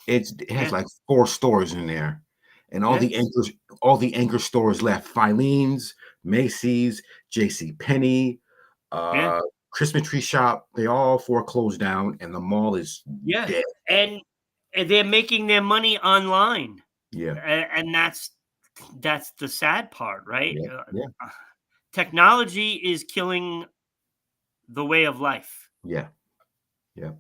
It has Yeah, like 4 stores in there, and yeah, all the anchor stores left. Filene's, Macy's, J.C. Penney, yeah, uh, Christmas Tree Shop. They all 4 closed down, and the mall is yeah, dead. and they're making their money online, Yeah. and that's the sad part, right? Yeah. Yeah. Technology is killing the way of life, Yeah. Yeah.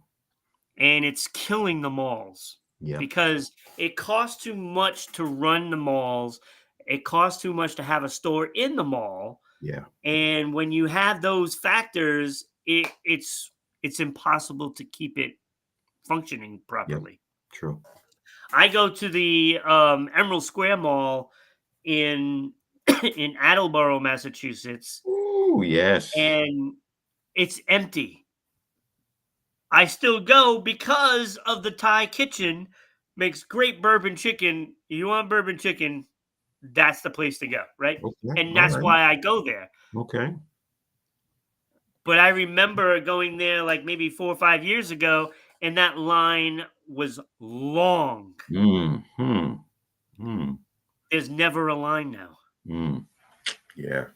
and it's killing the malls Yeah. because it costs too much to run the malls. It costs too much to have a store in the mall, Yeah. and when you have those factors, it's impossible to keep it functioning Yeah. properly. True. I go to the Emerald Square Mall in in Attleboro, Massachusetts, Ooh, yes. and it's empty. I still go because of the Thai kitchen makes great bourbon chicken. You want bourbon chicken, that's the place to go, right? Okay. And All that's right. why I go there. Okay. But I remember going there like maybe 4 or 5 years ago, and that line was long. Mm. Hmm. Mm. There's never a line now. Mm. Yeah.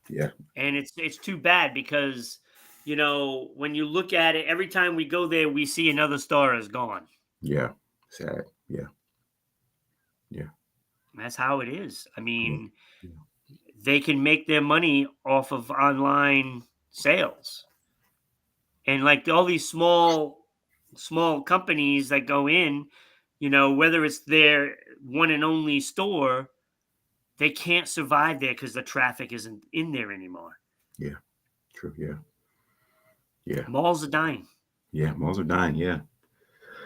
Yeah. And it's too bad because when you look at it, every time we go there, we see another store is gone. Yeah. Sad. Yeah. Yeah. That's how it is. I Yeah. mean, Yeah. they can make their money off of online sales, and like all these small companies that go in, whether it's their one and only store, they can't survive there because the traffic isn't in there anymore. Yeah. True. Yeah. Yeah. Malls are dying. Yeah. Malls are dying. Yeah.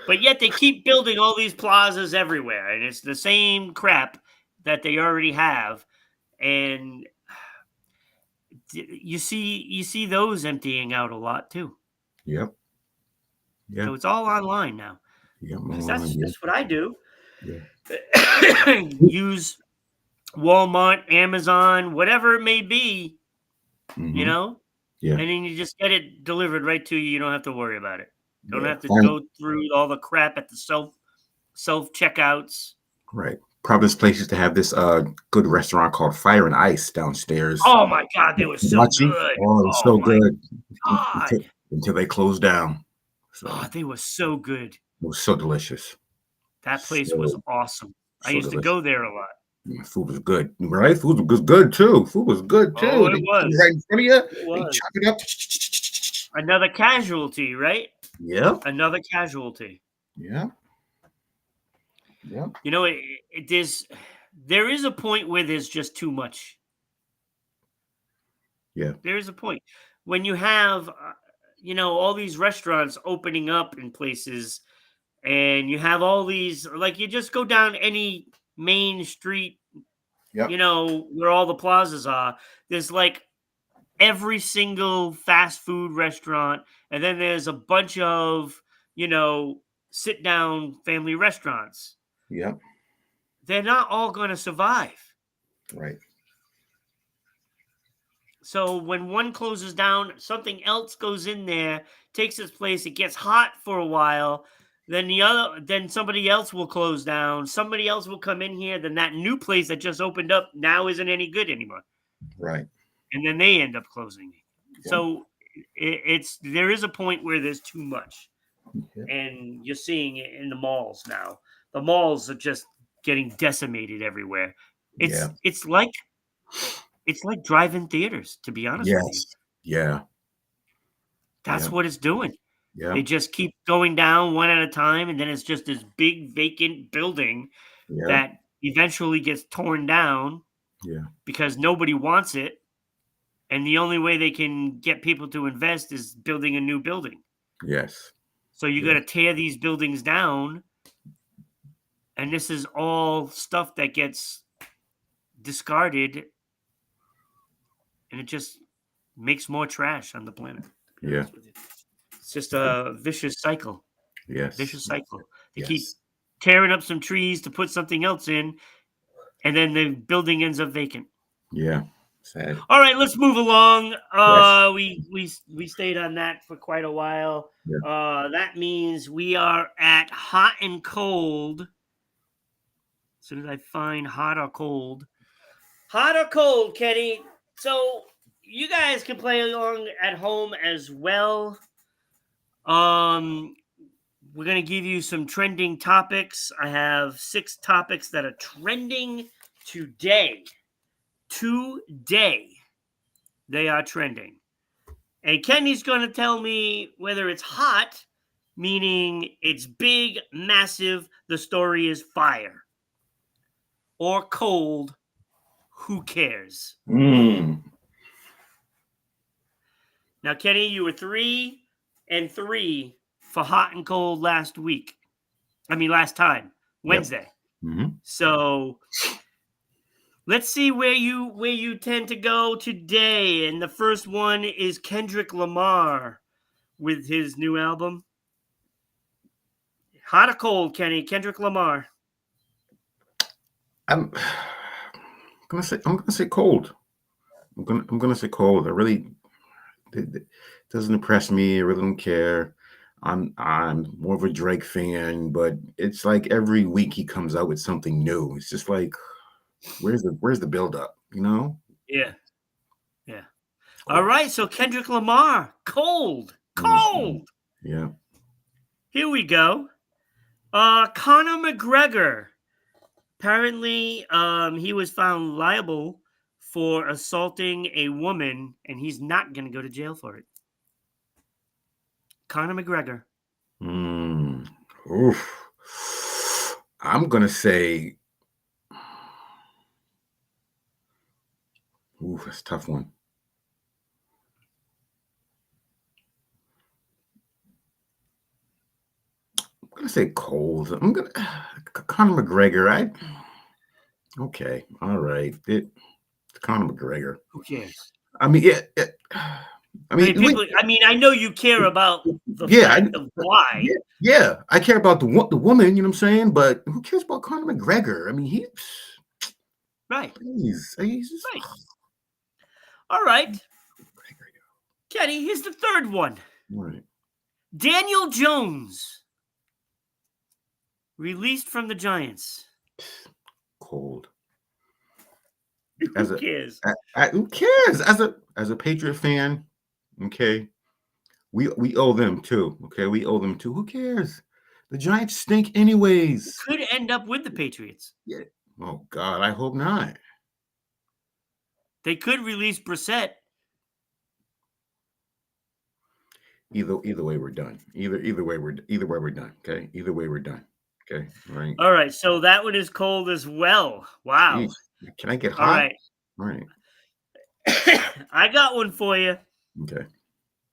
But yet they keep building all these plazas everywhere, and it's the same crap that they already have. And you see those emptying out a lot too. Yep. Yeah. So it's all online now, Yeah. because Online. that's Yeah. that's what I do. Yeah. Use Walmart, Amazon, whatever it may be, you Mm-hmm. know, Yeah. and then you just get it delivered right to you. You don't have to worry about it. Don't Yeah. have to go through all the crap at the self checkouts. Right. Probably this place used to have this good restaurant called Fire and Ice downstairs. Oh my god, they were so Hibachi. good. Oh, it was Oh so my good god. until they closed down. So Oh, they were so good. it was so delicious. That place was So awesome. I so used to delicious. go there a lot. Food was good, right? Food was good too. Food was good Oh, too. it They put it was. right in front of you. It They was. chop it up. Another casualty, right? Yep. Another casualty. Yeah. Yep. There is a point where there's just too much. Yeah. There is a point when you have, all these restaurants opening up in places, and you have all these, like, you just go down any main street, Yep. where all the plazas are. There's like every single fast food restaurant, and then there's a bunch of, sit down family restaurants. Yep. They're not all going to survive. Right. So when one closes down, something else goes in there, takes its place. It gets hot for a while. Then somebody else will close down. Somebody else will come in here. Then that new place that just opened up now isn't any good anymore. Right. And then they end up closing. Yep. So there is a point where there's too much, Yep. and you're seeing it in the malls now. The malls are just getting decimated everywhere. It's like drive-in theaters, to be honest with you. Yes. Yeah. That's Yep. what it's doing. Yeah. They just keep going down one at a time, and then it's just this big vacant building Yeah. that eventually gets torn down Yeah. because nobody wants it. And the only way they can get people to invest is building a new building. Yes. So you Yeah. got to tear these buildings down. And this is all stuff that gets discarded. And it just makes more trash on the planet. Yeah. It's just a vicious cycle. Yes. Vicious cycle. They Yes. keep tearing up some trees to put something else in. And then the building ends up vacant. Yeah. Sad. All right, let's move along. Yes. We stayed on that for quite a while. Yeah. That means we are at hot and cold. As soon as I find hot or cold, Kenny. So you guys can play along at home as well. We're gonna give you some trending topics. I have 6 topics that are trending today. They are trending. And Kenny's going to tell me whether it's hot, meaning it's big, massive, the story is fire, or cold, who cares? Mm. Now, Kenny, you were 3 and 3 for hot and cold last time, Wednesday. Yep. Mm-hmm. So let's see where you tend to go today. And the first one is Kendrick Lamar with his new album. Hot or cold, Kenny? Kendrick Lamar. I'm gonna say cold. I'm gonna say cold. It doesn't impress me. I really don't care. I'm more of a Drake fan, but it's like every week he comes out with something new. It's just like, where's the build up? Yeah. All right, so Kendrick Lamar, cold. Yeah. Here we go. Conor McGregor. Apparently, he was found liable for assaulting a woman, and he's not going to go to jail for it. Conor McGregor. Oof. I'm gonna say, that's a tough one. I'm gonna say cold. Conor McGregor. Okay, all right. It's Conor McGregor. Who cares? I mean, yeah. I know you care about the fact of why. Yeah, I care about the woman. You know what I'm saying? But who cares about Conor McGregor? I mean, he's right. He's just, right. All right, Kenny. Here's the third one. All right. Daniel Jones released from the Giants. Cold. Who cares? Who cares? As a Patriot fan, okay, we owe them too. Okay, we owe them too. Who cares? The Giants stink anyways. Could end up with the Patriots. Yeah. Oh God, I hope not. They could release Brissett. Either way, we're done. Either way, we're done. Okay. Either way, we're done. Okay. All right. So that one is cold as well. Wow. Jeez. Can I get hot? All right. I got one for you. Okay.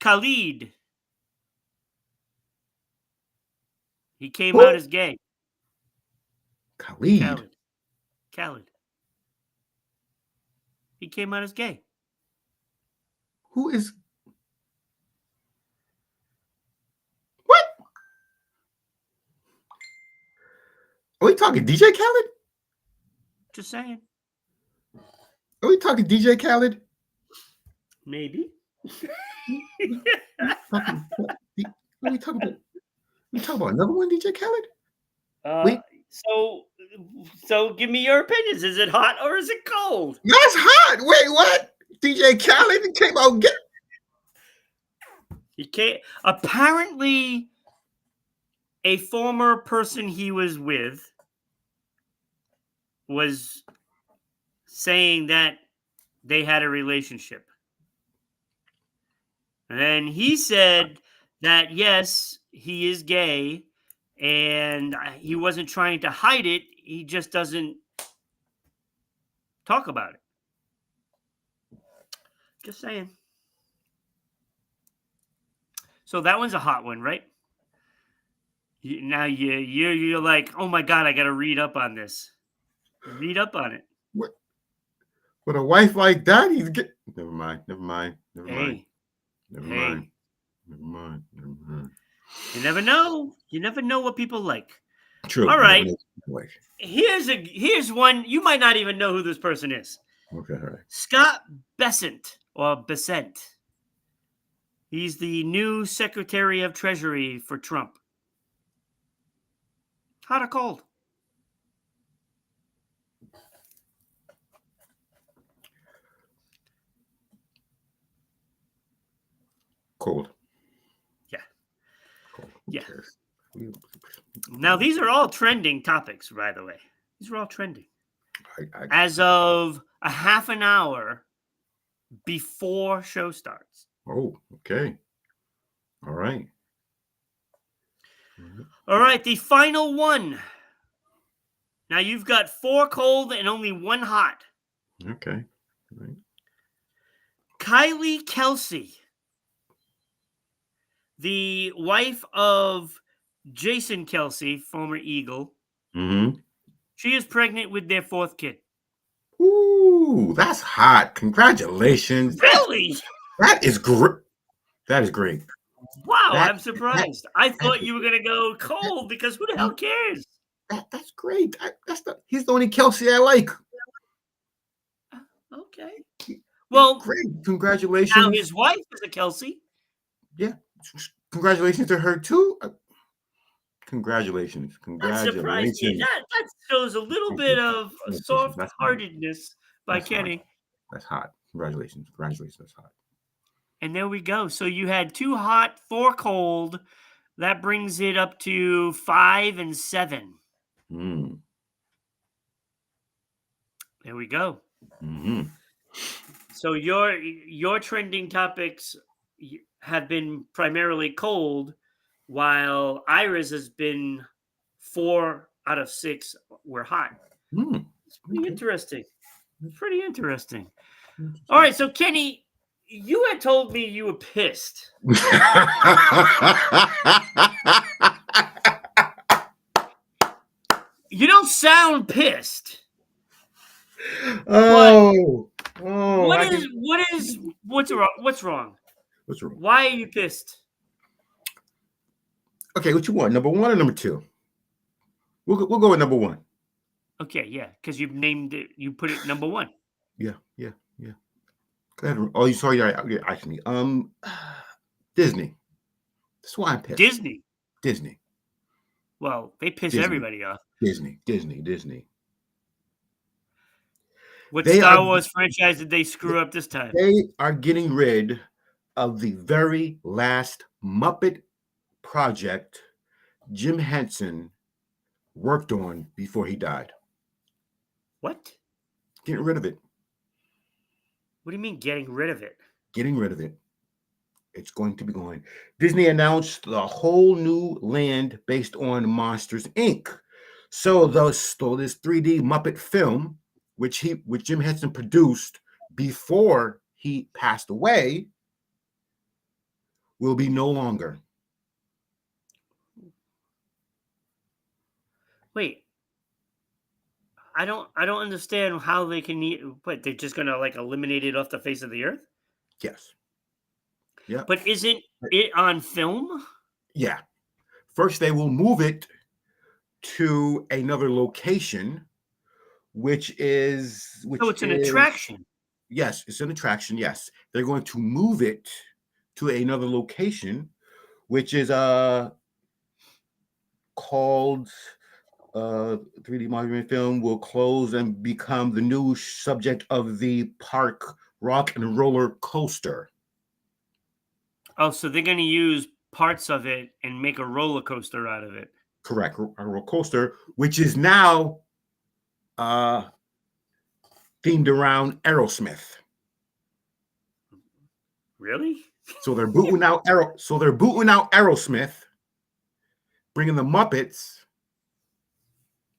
Khalid. He came out as gay. Khalid. Khaled. He came out as gay. Who is what? Are we talking DJ Khaled? Just saying. Are we talking DJ Khaled? Maybe. Fucking, what are we talking about? We talking about another one, DJ Khaled? Wait, So give me your opinions. Is it hot or is it cold? that's hot. Wait, what? DJ Khaled came out get. He can't. Apparently, a former person he was with was saying that they had a relationship. And then he said that, yes, he is gay and he wasn't trying to hide it. He just doesn't talk about it. Just saying. So that one's a hot one, right? Now you're like, oh my God, I got to read up on this. Read up on it. What? With a wife like that, he's get. Never mind. Never mind. Never mind. Hey, Never hey. mind. Never mind. Never mind. You never know. You never know what people like. True. All right. Like. Here's one. You might not even know who this person is. Okay. All right. Scott Bessent or Bessent. He's the new Secretary of Treasury for Trump. Hot or cold? Cold. Yeah. Cold. Yeah. Cares? Now, these are all trending topics, by the way. These are all trending. As of a half an hour before show starts. Oh, okay. All right. All right, the final one. Now, you've got 4 cold and only 1 hot. Okay. All right. Kylie Kelsey, the wife of Jason Kelsey, former Eagle. Mm-hmm. She is pregnant with their 4th kid. Ooh, that's hot. Congratulations. Really? That is great. That is great. Wow, I'm surprised. I thought you were going to go cold because who the hell cares? That's great. He's the only Kelsey I like. Okay. Well, great. Congratulations. Now his wife is a Kelsey. Yeah. Congratulations to her too. Congratulations. That surprised me. That shows a little bit of soft-heartedness by Kenny. Hot. That's hot. Congratulations. Congratulations. That's hot. And there we go. So you had 2 hot, 4 cold. That brings it up to 5 and 7. Mm. There we go. Mm-hmm. So your trending topics have been primarily cold, while Ira's has been 4 out of 6 were hot. Mm. It's pretty interesting. It's pretty interesting. All right, so Kenny, you had told me you were pissed. You don't sound pissed. What's wrong? What's wrong? Why are you pissed? Okay, what you want? Number 1 or number 2? We'll go with number 1. Okay, yeah, because you've named it. You put it number 1. Yeah. Go ahead. Oh, you saw your actually. Disney. That's why I'm pissed. Disney. Well, they piss everybody off. Disney. What Star Wars franchise did they screw up this time? They are getting rid of the very last Muppet project Jim Henson worked on before he died. What? Getting rid of it. What do you mean getting rid of it? Getting rid of it. It's going to be going. Disney announced the whole new land based on Monsters, Inc. So this 3D Muppet film, which Jim Henson produced before he passed away, will be no longer. Wait. don't understand how they can. What, they're just gonna like eliminate it off the face of the earth? Yes. Yep. But isn't it on film? Yeah. First, they will move it to another location, So which it's an is attraction. yes, it's an attraction. Yes, they're going to move it to another location, which is called 3D monument film will close and become the new subject of the park rock and roller coaster. Oh, so they're gonna use parts of it and make a roller coaster out of it. Correct, a roller coaster, which is now uh, themed around Aerosmith. Really? So they're booting out Aerosmith, bringing the Muppets,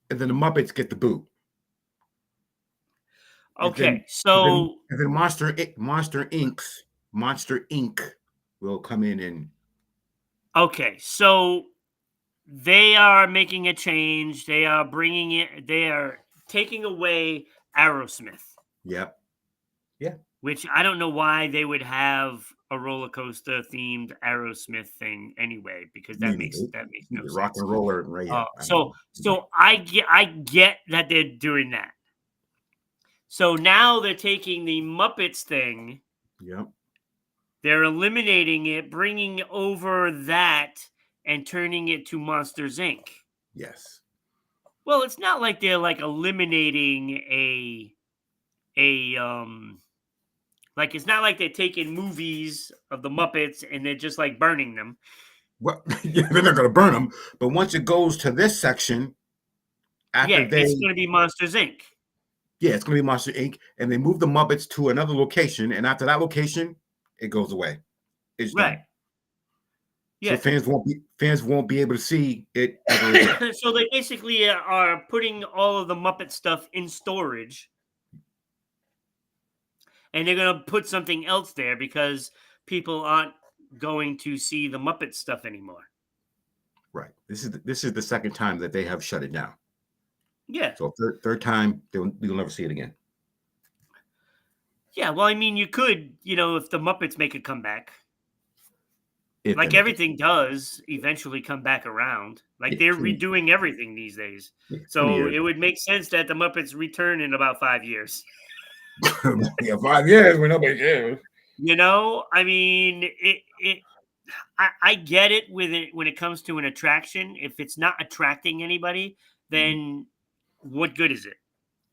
and then the Muppets get the boot. And then, Okay, so Monster Inc. will come in and okay, so they are making a change. They are bringing it. They are taking away Aerosmith, yep, yeah, which I don't know why they would have a roller coaster themed Aerosmith thing anyway, because me that makes no neither. Rock sense. and roller, right? Yeah, I don't So know. I get that they're doing that. So now they're taking the Muppets thing, Yep, they're eliminating it, bringing over that, and turning it to Monsters Inc. yes, Well, it's not like they're like eliminating a like it's not like they're taking movies of the Muppets and they're just like burning them. well, yeah, they're not going to burn them, but once it goes to this section, Yeah, after it's they going to be Monsters Inc. yeah, it's going to be Monster Inc. And they move the Muppets to another location, and after that location, it goes away. It's Right. done. So Yeah. fans won't be able to see it ever again. So they basically are putting all of the Muppet stuff in storage, and they're going to put something else there because people aren't going to see the Muppet stuff anymore. Right. This is the second time that they have shut it down. Yeah. So third time you'll never see it again. Yeah. Well, I mean, you could, if the Muppets make a comeback, If they like make it, everything does eventually come back around. Like yeah, they're 20, redoing everything these days. yeah, 20 So years. it would make sense that the Muppets return in about 5 years. Yeah, 5 years when nobody cares. I mean, I get it with it when it comes to an attraction. If it's not attracting anybody, then what good is it?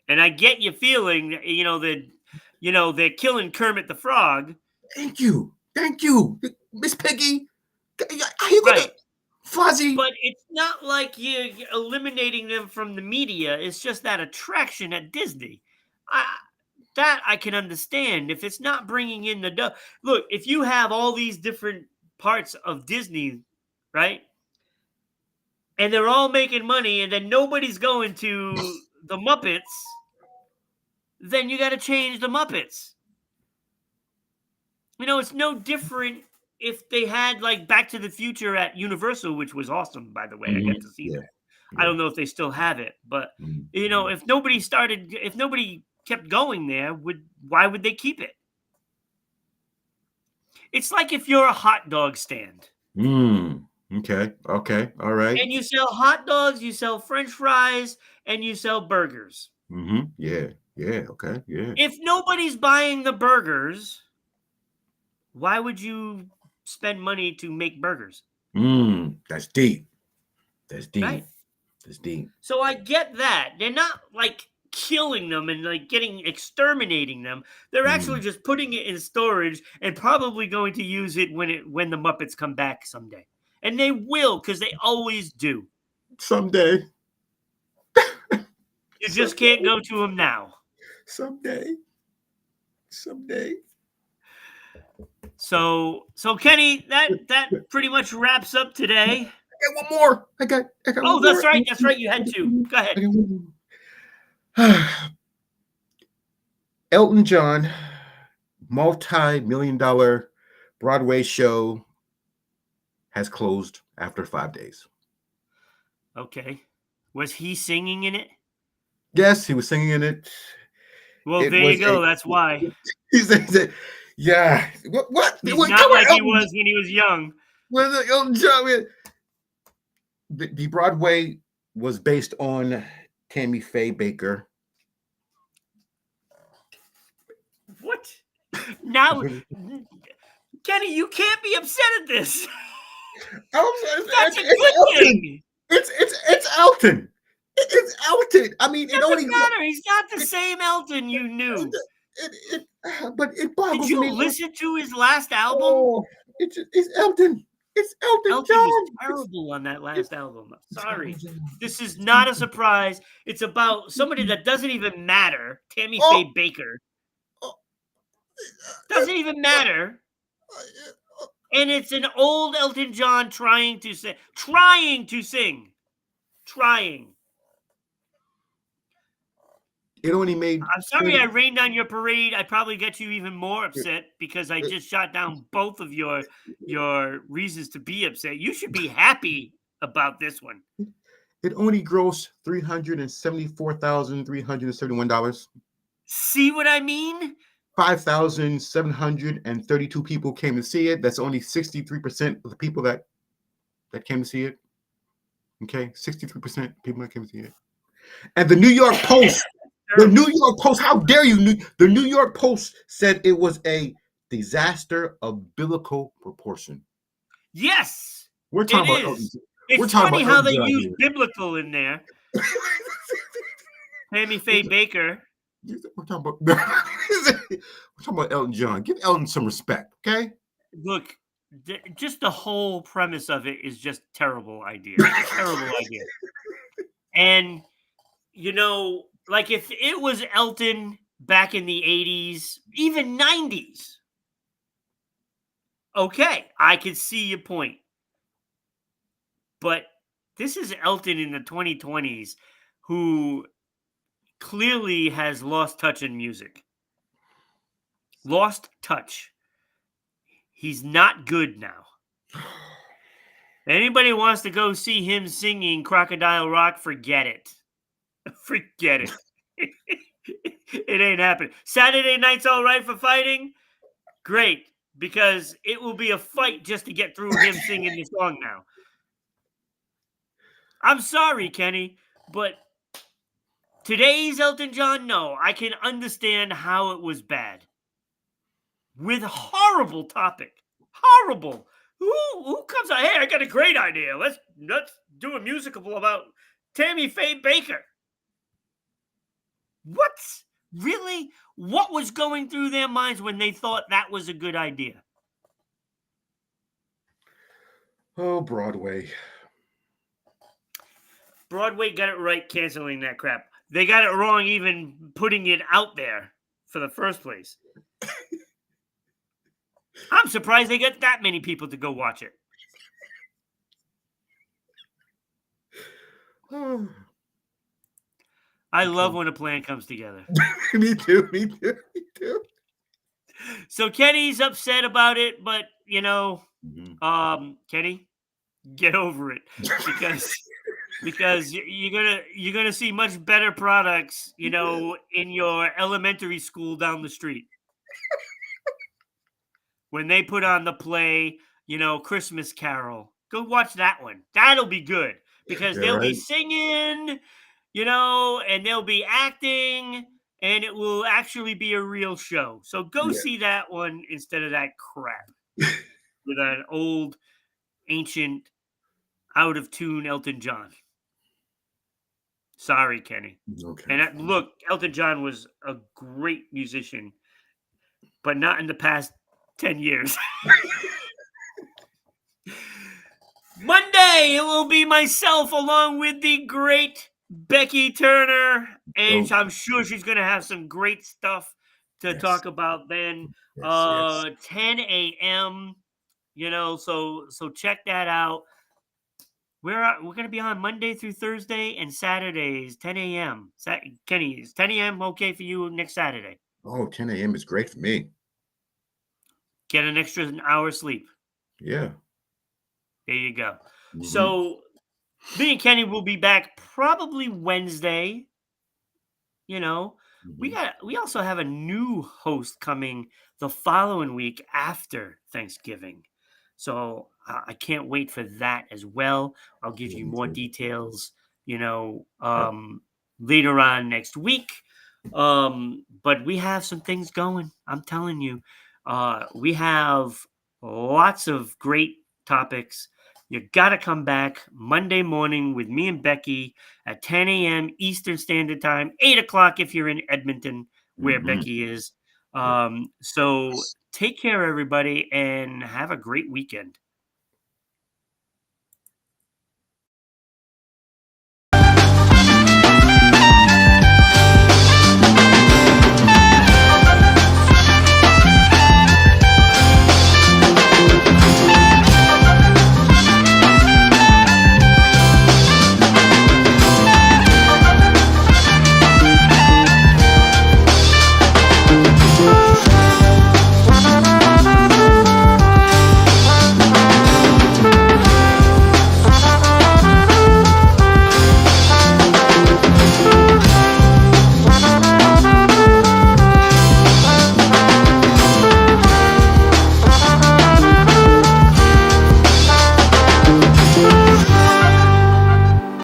And I get you feeling, that they're killing Kermit the Frog, Thank you, Miss Piggy. Are you gonna right? Fuzzy? But it's not like you're eliminating them from the media. It's just that attraction at Disney. That I can understand. If it's not bringing in the look, if you have all these different parts of Disney, right, and they're all making money, and then nobody's going to the Muppets, then you got to change the Muppets. It's no different if they had like Back to the Future at Universal, which was awesome, by the way. I got to see Yeah, that. I yeah. don't know if they still have it, but Mhm. if nobody kept going there, why would they keep it? It's like if you're a hot dog stand Okay. Okay. All right. and you sell hot dogs, you sell French fries, and you sell burgers. Yeah. Yeah. Okay. Yeah. If nobody's buying the burgers, why would you spend money to make burgers? That's deep. That's Right. deep. That's deep. So I get that. They're not like killing them and like exterminating them. They're actually Mm. just putting it in storage and probably going to use it when the Muppets come back someday. And they will, because they always do. Someday. You just can't go to them now. Someday. Someday. So Kenny, that pretty much wraps up today. I got one more. I got Oh, one that's more. right. That's right. You had two. Go ahead. I got one more. Elton John, multi-million-dollar Broadway show has closed after 5 days. Okay. Was he singing in it? Yes, he was singing in it. Well, It there you was go. That's why. he said, yeah. What? He's Come not on, like he Elton. was when he was young. Elton John. Man. The Broadway was based on Tammy Faye Baker. What? Now, Kenny, you can't be upset at this. That's a good thing. It's Elton. It's Elton. I mean, It doesn't matter. He's not the same Elton you knew. But it boggles Did me. you listen to his last album? Oh, it's Elton. It's Elton Elton John. was terrible on that last album. Sorry. This is not a surprise. It's about somebody that doesn't even matter. Tammy Faye Baker. Doesn't even matter. And it's an old Elton John trying to sing. It only made. I'm sorry I rained on your parade. I probably get you even more upset because I just shot down both of your reasons to be upset. You should be happy about this one. It only grossed $374,371. See what I mean? 5,732 people came to see it. That's only 63% of the people that came to see it. Okay, 63% of people that came to see it. And the New York Post, how dare you? The New York Post said it was a disaster of biblical proportion. Yes, we're talking it about. is. It's funny how they use biblical in there. Tammy Faye Baker. We're talking about Elton John. Give Elton some respect, okay? Look, just the whole premise of it is just terrible idea. Terrible idea. And like if it was Elton back in the 80s, even 90s, okay, I could see your point. But this is Elton in the 2020s who clearly has lost touch in music. Lost touch. He's not good now. Anybody wants to go see him singing Crocodile Rock, forget it. Forget it. It ain't happening. Saturday night's all right for fighting? Great, because it will be a fight just to get through him singing the song now. I'm sorry, Kenny, but today's Elton John, no, I can understand how it was bad. With horrible topic. Horrible. Who comes out, hey, I got a great idea. Let's do a musical about Tammy Faye Baker. What? Really? What was going through their minds when they thought that was a good idea? Oh, Broadway. Broadway got it right canceling that crap. They got it wrong even putting it out there for the first place. I'm surprised they got that many people to go watch it. I love when a plan comes together. Me too. So Kenny's upset about it, but Kenny, get over it because you're gonna see much better products, in your elementary school down the street. When they put on the play, Christmas Carol, go watch that one. That'll be good because they'll be singing, and they'll be acting, and it will actually be a real show. So go see that one instead of that crap with an old, ancient, out of tune Elton John. Sorry, Kenny. Okay. And look, Elton John was a great musician, but not in the past 10 years. Monday, it will be myself along with the great Becky Turner, and I'm sure she's going to have some great stuff to talk about then. 10 a.m., so check that out. We're going to be on Monday through Thursday and Saturdays, 10 a.m. Kenny, is 10 a.m. okay for you next Saturday? Oh, 10 a.m. is great for me. Get an extra hour sleep. Yeah. There you go. Mm-hmm. So me and Kenny will be back probably Wednesday you know, Mm-hmm. we also have a new host coming the following week after Thanksgiving. So I can't wait for that as well. I'll give Yeah, you me more too. details, Yep. later on next week. But we have some things going. I'm telling you, we have lots of great topics. You got to come back Monday morning with me and Becky at 10 a.m. Eastern Standard Time, 8 o'clock if you're in Edmonton, where Mm-hmm. Becky is. Yep. So take care, everybody, and have a great weekend.